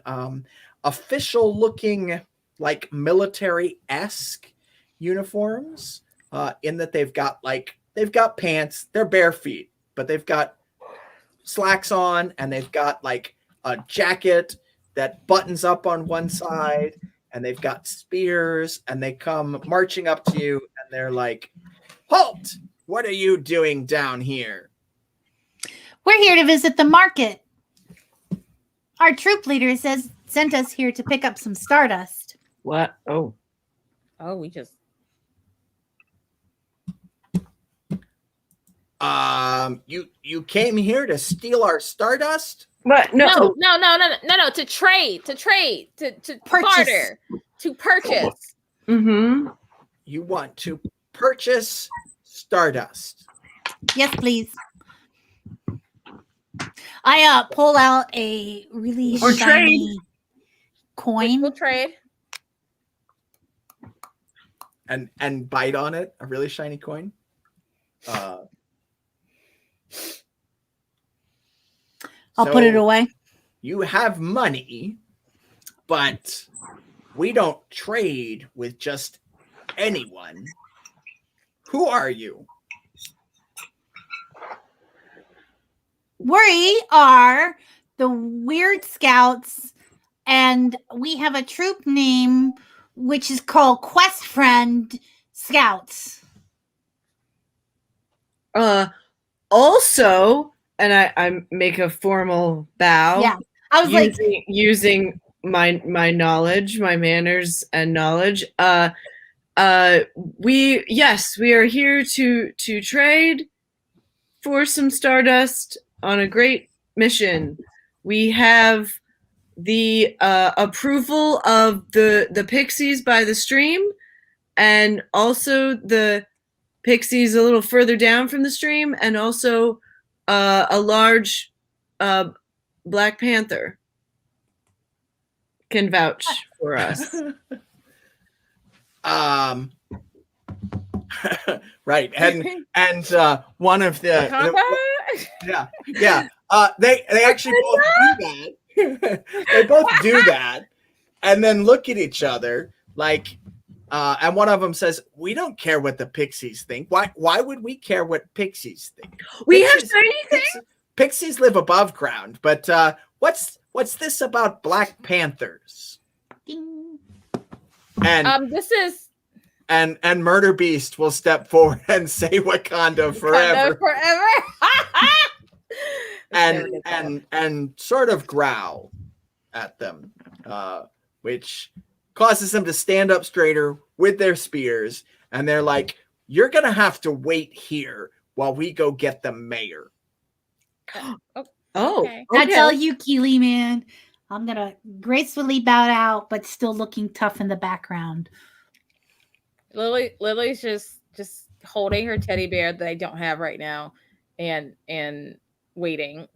official looking, like military-esque uniforms, in that they've got pants. They're bare feet, but they've got slacks on, and they've got like a jacket that buttons up on one side, and they've got spears, and they come marching up to you, and they're like, "Halt! What are you doing down here?" We're here to visit the market. Our troop leader sent us here to pick up some stardust. What? Oh, we just. You came here to steal our stardust? what? No. To trade, to Purchase. barter, to purchase. Mm-hmm. You want to purchase stardust? Yes, please. I pull out a really Or shiny coin. We'll trade. And bite on it, a really shiny coin. I'll put it away. You have money, but we don't trade with just anyone. Who are you? We are the WyrdScouts, and we have a troop name which is called Quest Friend Scouts. Also, and I make a formal bow. Yeah. I was like, using my knowledge, my manners and knowledge. We are here to trade for some stardust on a great mission. We have the approval of the pixies by the stream, and also the pixies a little further down from the stream, and also a large Black Panther can vouch for us. Right, and one of the they actually both do that. They both do that, and then look at each other like, and one of them says, "We don't care what the pixies think. Why would we care what pixies think? We have shiny things. Pixies live above ground, but what's this about Black Panthers?" ding. And this is and Murder Beast will step forward and say Wakanda forever. and sort of growl at them, which causes them to stand up straighter with their spears, and they're like, "You're gonna have to wait here while we go get the mayor." Okay. I tell you, Keely, man, I'm gonna gracefully bow out, but still looking tough in the background. Lily's just holding her teddy bear that I don't have right now, and waiting.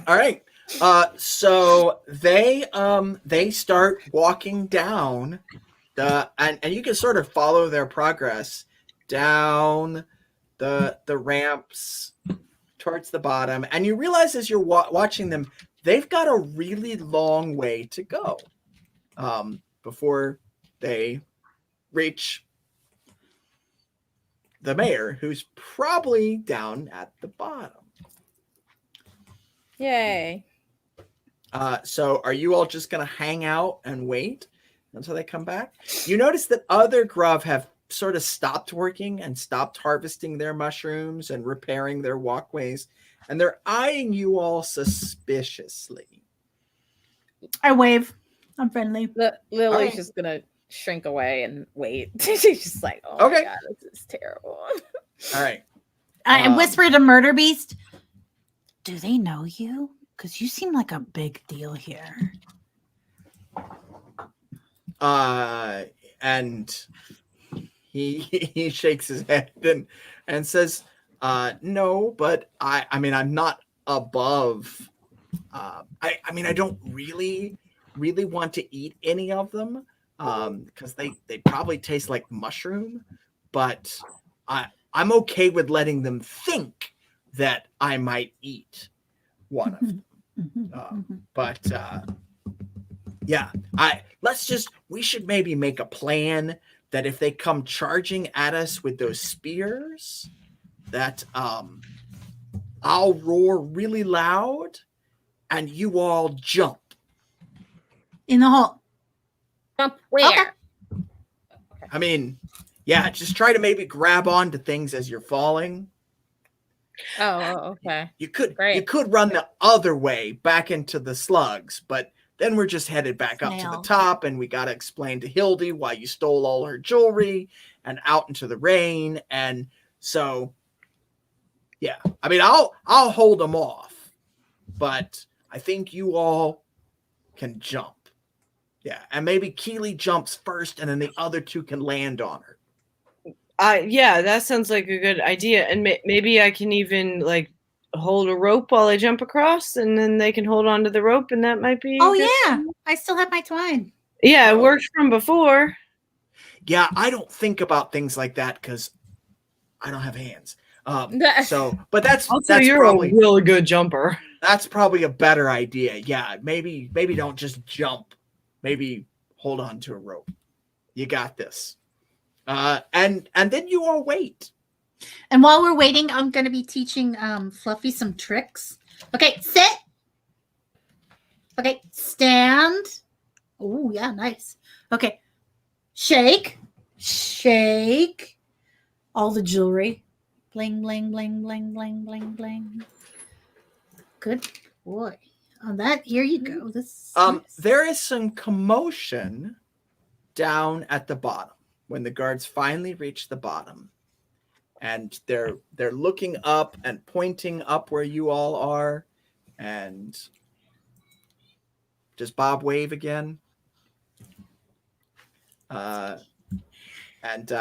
All right. So they start walking down and you can sort of follow their progress down the ramps towards the bottom, and you realize as you're watching them, they've got a really long way to go before they reach the mayor, who's probably down at the bottom. Yay. So are you all just going to hang out and wait until they come back? You notice that other Grub have sort of stopped working and stopped harvesting their mushrooms and repairing their walkways, and they're eyeing you all suspiciously. I wave. I'm friendly. Lily's just gonna shrink away and wait. She's just like, "Oh my god, this is terrible." All right. I whisper to Murder Beast, "Do they know you? Because you seem like a big deal here." And he shakes his head and says, "No, but I mean, I'm not above. I mean, I don't really want to eat any of them because they probably taste like mushroom, but I'm okay with letting them think that I might eat one of them. But yeah, we should maybe make a plan that if they come charging at us with those spears, that I'll roar really loud and you all jump. In the hole. Jump where? Okay. I mean, yeah, just try to maybe grab onto things as you're falling. Oh, okay. You could run the other way back into the slugs, but then we're just headed back up to the top, and we got to explain to Hildy why you stole all her jewelry and out into the rain. And so, yeah, I mean, I'll hold them off, but I think you all can jump. Yeah, and maybe Keely jumps first, and then the other two can land on her. Yeah, that sounds like a good idea. And maybe I can even like hold a rope while I jump across, and then they can hold onto the rope, and that might be. Oh yeah, I still have my twine. Yeah, it worked from before. Yeah, I don't think about things like that because I don't have hands. But that's you're probably a really good jumper. That's probably a better idea. Yeah, maybe don't just jump. Maybe hold on to a rope. You got this. And then you all wait. And while we're waiting, I'm going to be teaching Fluffy some tricks. Okay, sit. Okay, stand. Oh, yeah, nice. Okay, shake. All the jewelry. Bling, bling, bling, bling, bling, bling, bling. Good boy. Oh, that here you go. This nice. There is some commotion down at the bottom when the guards finally reach the bottom, and they're looking up and pointing up where you all are. And does Bob wave again? And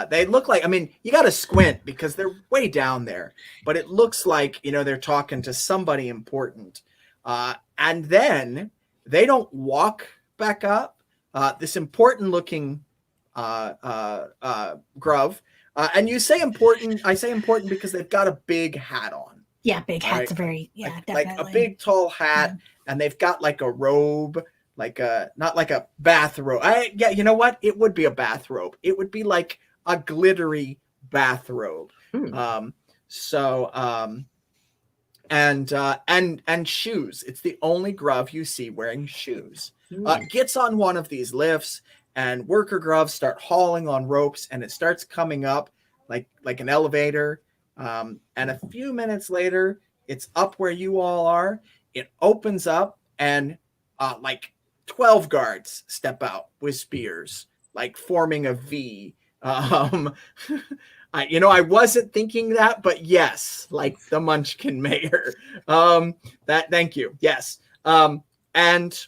they look like, I mean, you got to squint because they're way down there, but it looks like, they're talking to somebody important. And then they don't walk back up. This important looking Grub. And you say important, I say important because they've got a big hat on. Yeah, big hats are very, definitely. Like a big tall hat, and they've got like a robe, not like a bathrobe. You know what? It would be a bathrobe. It would be like a glittery bathrobe. And shoes. It's the only Grub you see wearing shoes. Gets on one of these lifts, and worker Grubs start hauling on ropes, and it starts coming up like an elevator. And a few minutes later, it's up where you all are. It opens up, and like 12 guards step out with spears, like forming a V. I wasn't thinking that, but yes, like the Munchkin Mayor. Thank you. Yes. And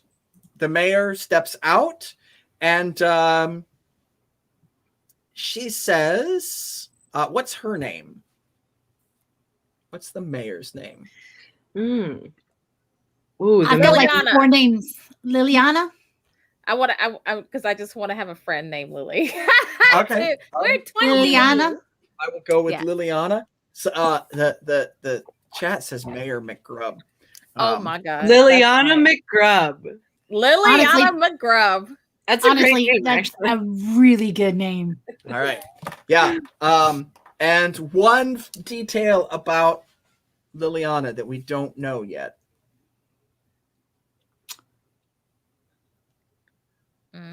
the mayor steps out, and she says, what's her name? What's the mayor's name? Ooh, I've got like 4 names. Liliana? Because I just want to have a friend named Lily. Okay. We're twins. Liliana? I will go with Liliana. So the chat says Mayor McGrub. Oh my God. Liliana McGrub. Liliana McGrub. That's a great name, that's actually. a really good name. All right. Yeah. And one detail about Liliana that we don't know yet.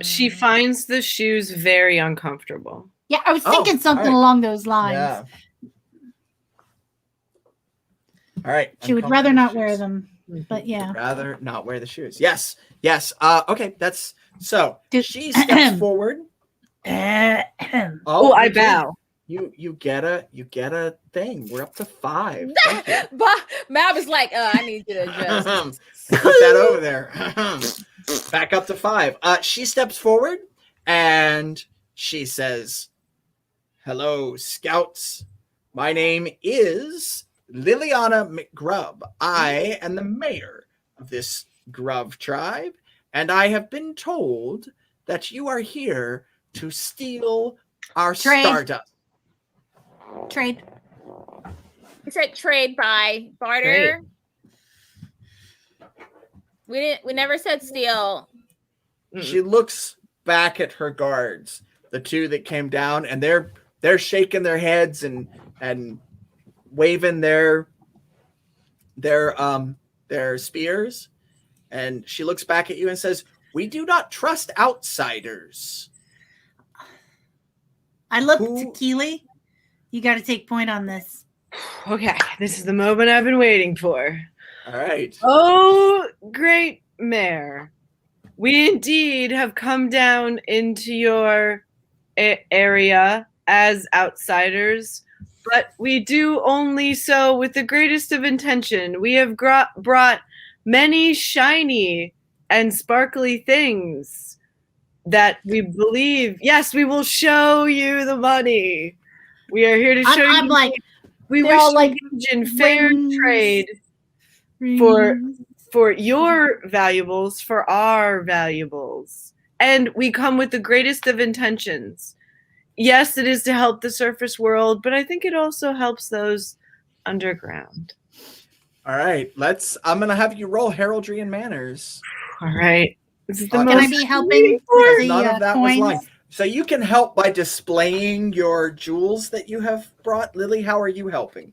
She finds the shoes very uncomfortable. Yeah, I was thinking something along those lines. Yeah. All right. She would rather not wear them, but yeah. Rather not wear the shoes. Yes. Okay. That's so. She steps forward. I bow. You get a thing. We're up to 5. Mab is like, I need you to adjust. Put that over there. Back up to 5. She steps forward and she says, "Hello, Scouts. My name is Liliana McGrub. I am the mayor of this Grub tribe, and I have been told that you are here to steal our stardust." Trade. You said trade by barter. We never said steal. She looks back at her guards, the 2 that came down, and they're shaking their heads and waving their spears. And she looks back at you and says, "We do not trust outsiders." I look to Keely. You got to take point on this. Okay, this is the moment I've been waiting for. All right. Oh, great mayor. We indeed have come down into your area as outsiders, but we do only so with the greatest of intention. We have brought many shiny and sparkly things that we believe. Yes, we will show you the money. We are here to show you. I'm like, we wish to engage in fair trade for your valuables, for our valuables. And we come with the greatest of intentions. Yes, it is to help the surface world, but I think it also helps those underground. All right. I'm going to have you roll heraldry and manners. All right. This is the Can most I be helping? With none of that was coins? lying. So you can help by displaying your jewels that you have brought. Lily, how are you helping?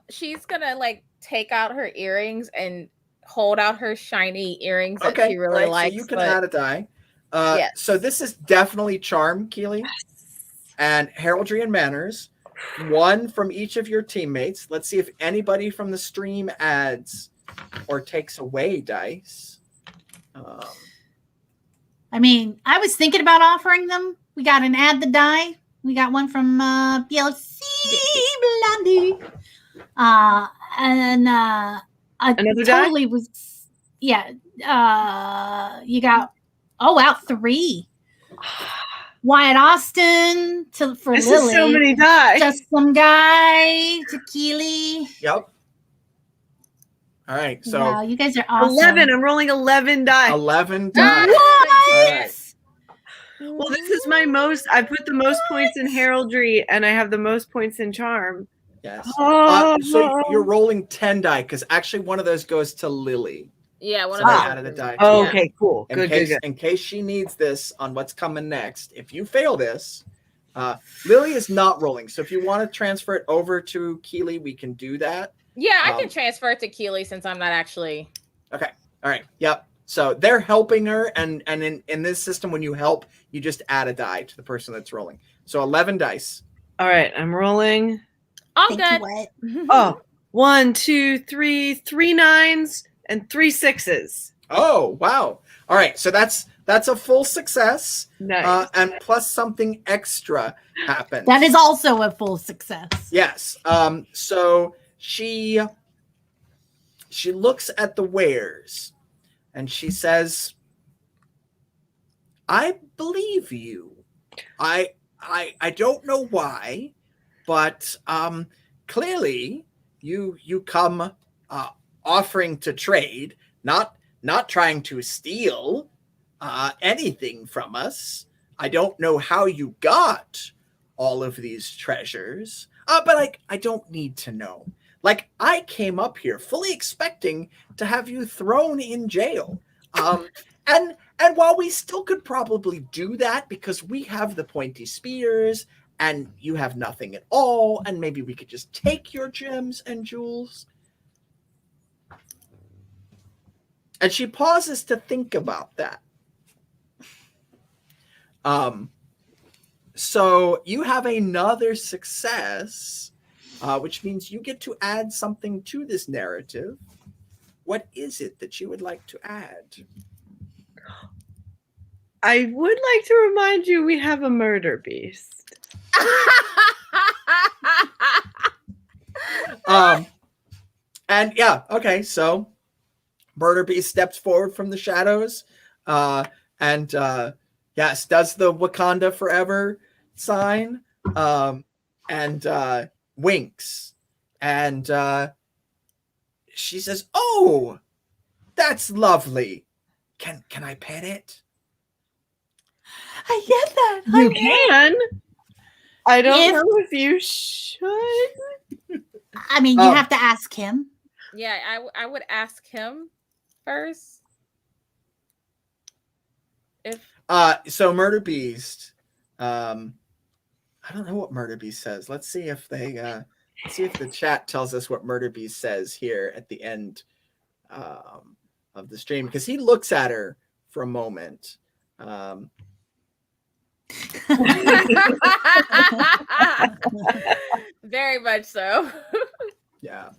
She's gonna like take out her earrings and hold out her shiny earrings that she really likes. So you can add a die. Yes. So this is definitely charm, Keely, and heraldry and manners. 1 from each of your teammates. Let's see if anybody from the stream adds or takes away dice. I mean, I was thinking about offering them. We got an add the die. We got one from BLC Blondie. And I Another totally was, yeah. You got, oh wow, 3. Wyatt Austin for This Lily. is so many die. Just some guy to Keely. Yep. All right, so wow, you guys are awesome. 11. I'm rolling 11 die. 11 die. What? All right. Well, this is my most. I put the most points in heraldry, and I have the most points in charm. Yes. So you're rolling 10 die because actually one of those goes to Lily. Yeah, one So of they those. added a die. Oh, Yeah. okay, cool. In Good, case, good, good. in case she needs this on what's coming next. If you fail this, Lily is not rolling. So if you want to transfer it over to Keely, we can do that. Yeah, I can transfer it to Keely since I'm not actually. Okay. All right. Yep. So they're helping her, and in this system, when you help, you just add a die to the person that's rolling. So 11 dice. All right, I'm rolling. All Thank good. you, what? Oh, 1, 2, 3, 3 9s and 3 6s. Oh, wow. All right. So that's a full success. Nice. And plus something extra happens. That is also a full success. Yes. So she looks at the wares and she says, I believe you. I don't know why, but clearly you come offering to trade, not trying to steal anything from us. I don't know how you got all of these treasures, but I don't need to know. Like, I came up here fully expecting to have you thrown in jail. And while we still could probably do that because we have the pointy spears and you have nothing at all, and maybe we could just take your gems and jewels. And she pauses to think about that. So you have another success, which means you get to add something to this narrative. What is it that you would like to add? I would like to remind you we have a murder beast. And yeah, okay, so Murder Beast steps forward from the shadows, and yes, does the Wakanda Forever sign, and winks, and she says, "Oh, that's lovely. Can I pet it?" I get that. You can. I don't If- know if you should. I mean, you have to ask him. Yeah, I would ask him first. If So Murder Beast, I don't know what Murder Beast says. Let's see if they see if the chat tells us what Murder Beast says here at the end of the stream, because he looks at her for a moment. very much so. Yeah.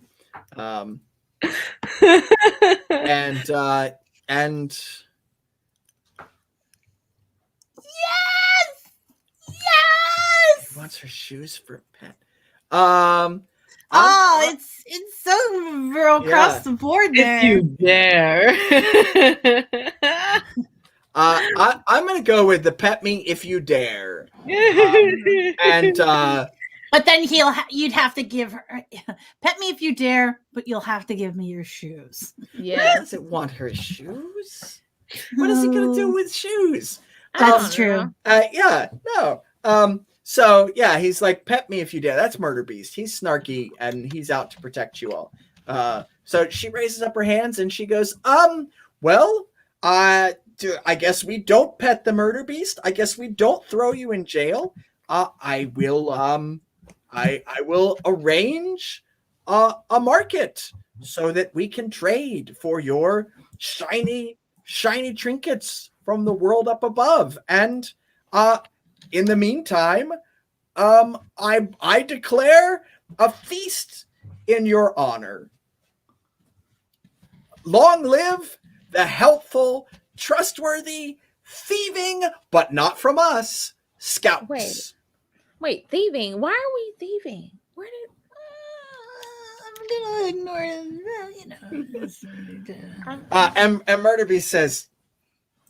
And Yes! Yes! he wants her shoes for a pet. It's so across the board there. If you dare. I'm gonna go with the pet me if you dare. And But then you'd have to give her pet me if you dare, but you'll have to give me your shoes. he Yeah, doesn't want her shoes. What is he gonna do with shoes? That's true. Yeah, no. So yeah, he's like, pet me if you dare. That's Murder Beast. He's snarky and he's out to protect you all. So she raises up her hands and she goes, well, I guess we don't pet the Murder Beast. I guess we don't throw you in jail. I will arrange a market so that we can trade for your shiny trinkets from the world up above. And in the meantime, I declare a feast in your honor. long live the helpful, trustworthy, thieving, but not from us, scouts. Wait, thieving. Why are we thieving? Where did I'm gonna ignore it. And Murderby says,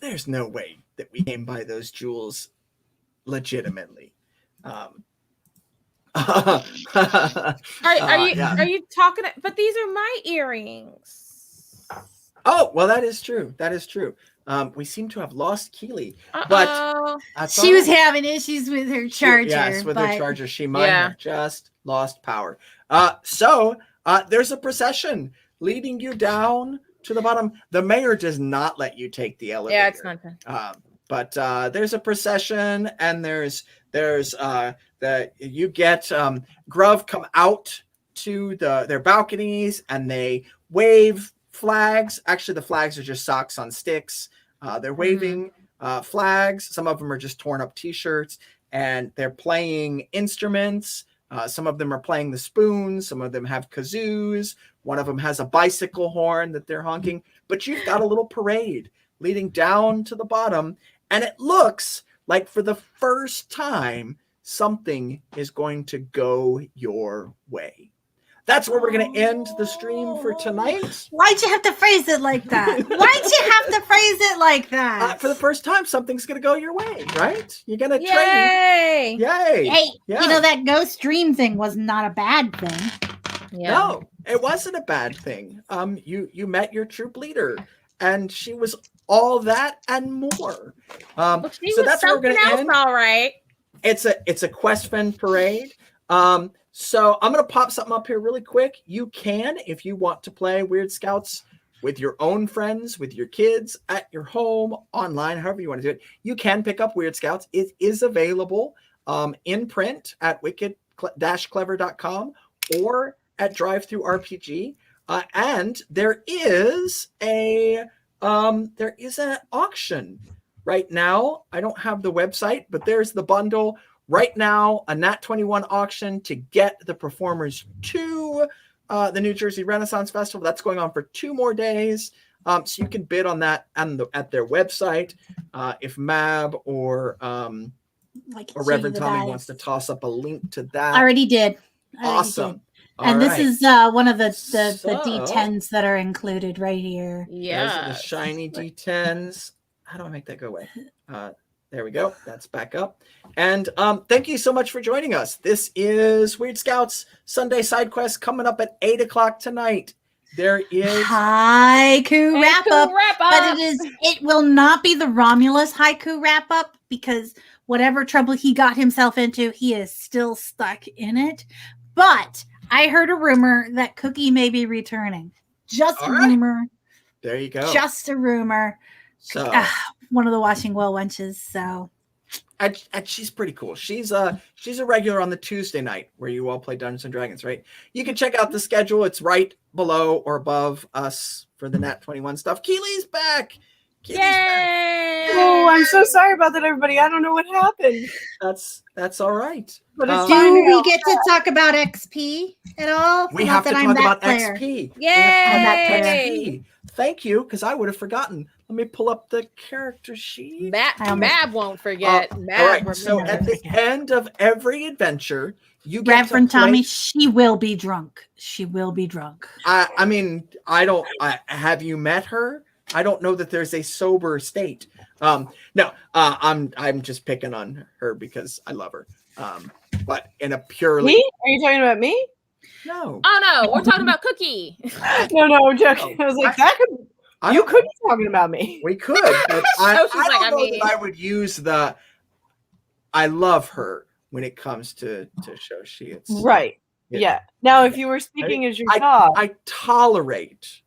there's no way that we came by those jewels legitimately. Are you talking? But these are my earrings. Oh, well, that is true. That is true. We seem to have lost Keely, Uh-oh. but She was having issues with her charger. Yes, with her but- charger, she might have just lost power. So there's a procession leading you down to the bottom. The mayor does not let you take the elevator. Yeah, it's not done. But there's a procession, and there's you get Grove come out to their balconies, and they wave flags. Actually, the flags are just socks on sticks. They're waving flags. Some of them are just torn up T-shirts, and they're playing instruments. Some of them are playing the spoons. Some of them have kazoos. One of them has a bicycle horn that they're honking. But you've got a little parade leading down to the bottom, and it looks like for the first time something is going to go your way. That's where we're going to end the stream for tonight. Why'd you have to phrase it like that? Why'd you have to phrase it like that? For the first time, something's going to go your way, right? You're going to train. Yay! Yay! Hey, Yeah. you know that ghost dream thing was not a bad thing. Yeah. No, it wasn't a bad thing. You met your troop leader, and she was all that and more. Well, she So was that's where we're something going to else, end. all right. It's a Questfen parade. So I'm going to pop something up here really quick. You can, if you want to play Weird Scouts with your own friends, with your kids, at your home, online, however you want to do it, you can pick up Weird Scouts. It is available in print at wicked-clever.com or at Drive-Thru RPG. And there is an auction right now. I don't have the website, but there's the bundle. Right now, a Nat 21 auction to get the performers to the New Jersey Renaissance Festival. That's going on for 2 more days. So you can bid on that at their website. If Mab or Reverend Tommy wants to toss up a link to that. I already did. Awesome. And All this right. is one of the So- D10s that are included right here. Those are Yeah. the shiny D10s. How do I make that go away? There we go. That's back up. And thank you so much for joining us. This is Weird Scouts Sunday Side Quest coming up at 8 o'clock tonight. There is Haiku wrap up. Wrap up. But it will not be the Romulus haiku wrap up because whatever trouble he got himself into, he is still stuck in it. But I heard a rumor that Cookie may be returning. Just All a right. rumor. there you go. Just a rumor. So One of the Washing Well wenches. So and she's pretty cool. She's a regular on the Tuesday night where you all play Dungeons and Dragons, right? You can check out the schedule. It's right below or above us for the Nat 21 stuff. Keely's back. Keely's back. Yay! Oh, I'm so sorry about that, everybody. I don't know what happened. That's all right. But it's Um, do fine now. we get to talk about XP at all? We Not have to that talk I'm that about player. XP. We Yay! have to talk about XP. Thank you, because I would have forgotten. Let me pull up the character sheet. Mab won't forget. Mab All right. So remembers. at the end of every adventure, you get Reverend to play. Tommy, she will be drunk. She will be drunk. I mean, have you met her? I don't know that there's a sober state. No, I'm just picking on her because I love her. But in a purely Me? Are you talking about me? no. Oh no, we're talking about Cookie. No, I'm joking. I was like, I you don't- could be talking about me. We could, but I So she's don't like, I know mean- that I would use the. I love her when it comes to show she. It's Right. Yeah. Now, if you were speaking as your dog, I tolerate.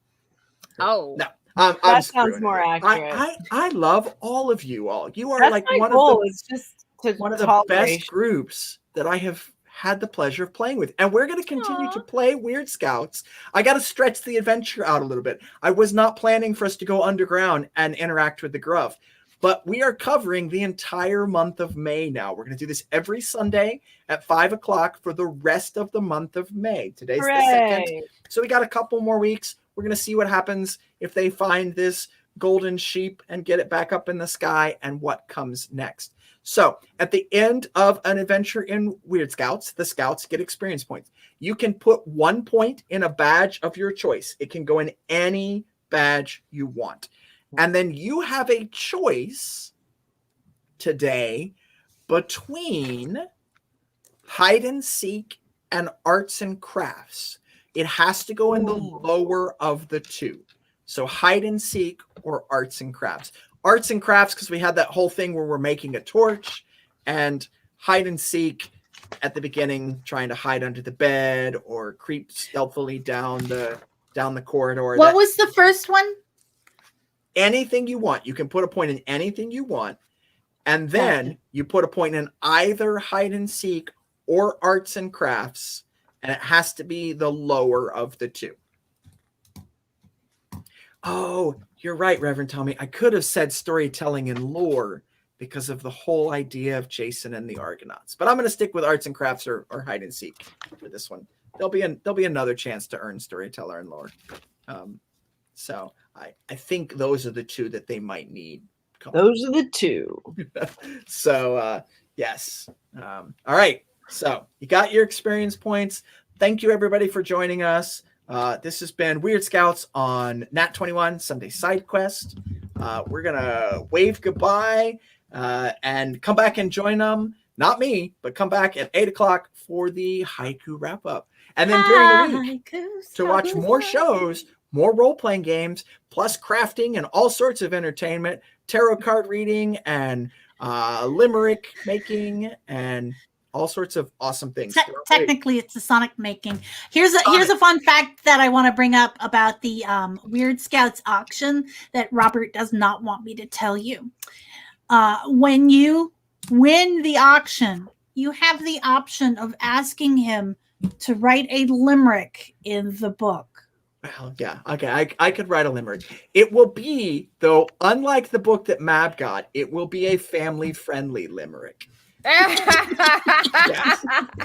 Oh. No. I'm That screwing sounds more it. accurate. I love all of you all. You are that's like my one goal. of It's just to the tolerate. best groups that I have had the pleasure of playing with. And we're going to continue to play Weird Scouts. I got to stretch the adventure out a little bit. I was not planning for us to go underground and interact with the Gruff, but we are covering the entire month of May now. We're going to do this every Sunday at 5 o'clock for the rest of the month of May. Today's the 2nd. Hooray. So we got a couple more weeks. We're going to see what happens if they find this golden sheep and get it back up in the sky and what comes next. So at the end of an adventure in Weird Scouts, the scouts get experience points. You can put 1 point in a badge of your choice. It can go in any badge you want. And then you have a choice today between hide and seek and arts and crafts. It has to go in the lower of the two. So hide and seek or arts and crafts. Arts and crafts, because we had that whole thing where we're making a torch, and hide and seek at the beginning, trying to hide under the bed or creep stealthily down the corridor. What was the first one? Anything you want. You can put a point in anything you want. And then you put a point in either hide and seek or arts and crafts. And it has to be the lower of the two. Oh, you're right, Reverend Tommy. I could have said storytelling and lore because of the whole idea of Jason and the Argonauts. But I'm going to stick with arts and crafts or hide and seek for this one. There'll be another chance to earn storyteller and lore. So I think those are the two that they might need. Those are the two. So yes. All right. So you got your experience points. Thank you, everybody, for joining us. This has been Weird Scouts on Nat 21 Sunday Side Quest. We're going to wave goodbye and come back and join them. Not me, but come back at 8 o'clock for the haiku wrap up. And then during the week to watch more shows, more role-playing games, plus crafting and all sorts of entertainment, tarot card reading and limerick making and all sorts of awesome things. Technically, it's a Sonic making. Here's a fun fact that I want to bring up about the Weird Scouts auction that Robert does not want me to tell you. When you win the auction, you have the option of asking him to write a limerick in the book. Well, yeah, okay, I could write a limerick. It will be, though, unlike the book that Mab got, it will be a family-friendly limerick.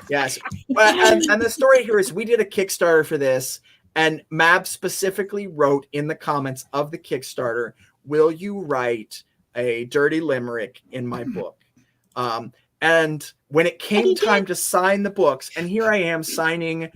Yes. Well, and the story here is we did a Kickstarter for this, and Mab specifically wrote in the comments of the Kickstarter, "Will you write a dirty limerick in my book?" And when it came time to sign the books, and here I am signing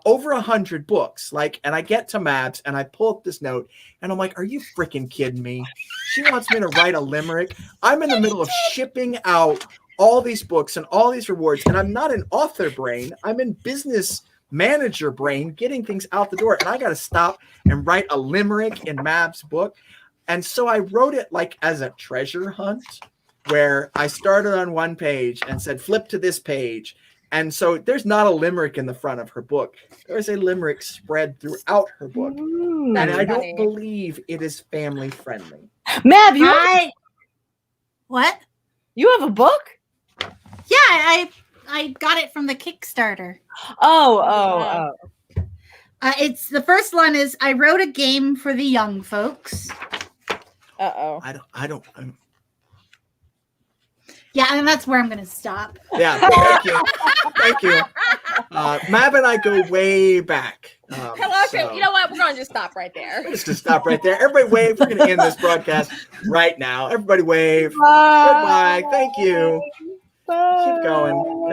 over 100 books, and I get to Mabs and I pull up this note and I'm like, are you freaking kidding me? She wants me to write a limerick. I'm in the middle of shipping out all these books and all these rewards, and I'm not in author brain. I'm in business manager brain, getting things out the door, and I got to stop and write a limerick in Mab's book. And so I wrote it as a treasure hunt, where I started on one page and said, flip to this page. And so there's not a limerick in the front of her book. There's a limerick spread throughout her book. And I don't believe it is family friendly. Mab, What? You have a book? Yeah, I got it from the Kickstarter. Oh. It's the first one is I wrote a game for the young folks. Yeah, and that's where I'm going to stop. Yeah, thank you. Mab and I go way back. So, you know what? We're going to just stop right there. Let's just stop right there. Everybody wave. We're going to end this broadcast right now. Everybody wave. Bye. Goodbye. Thank you. Bye. Keep going.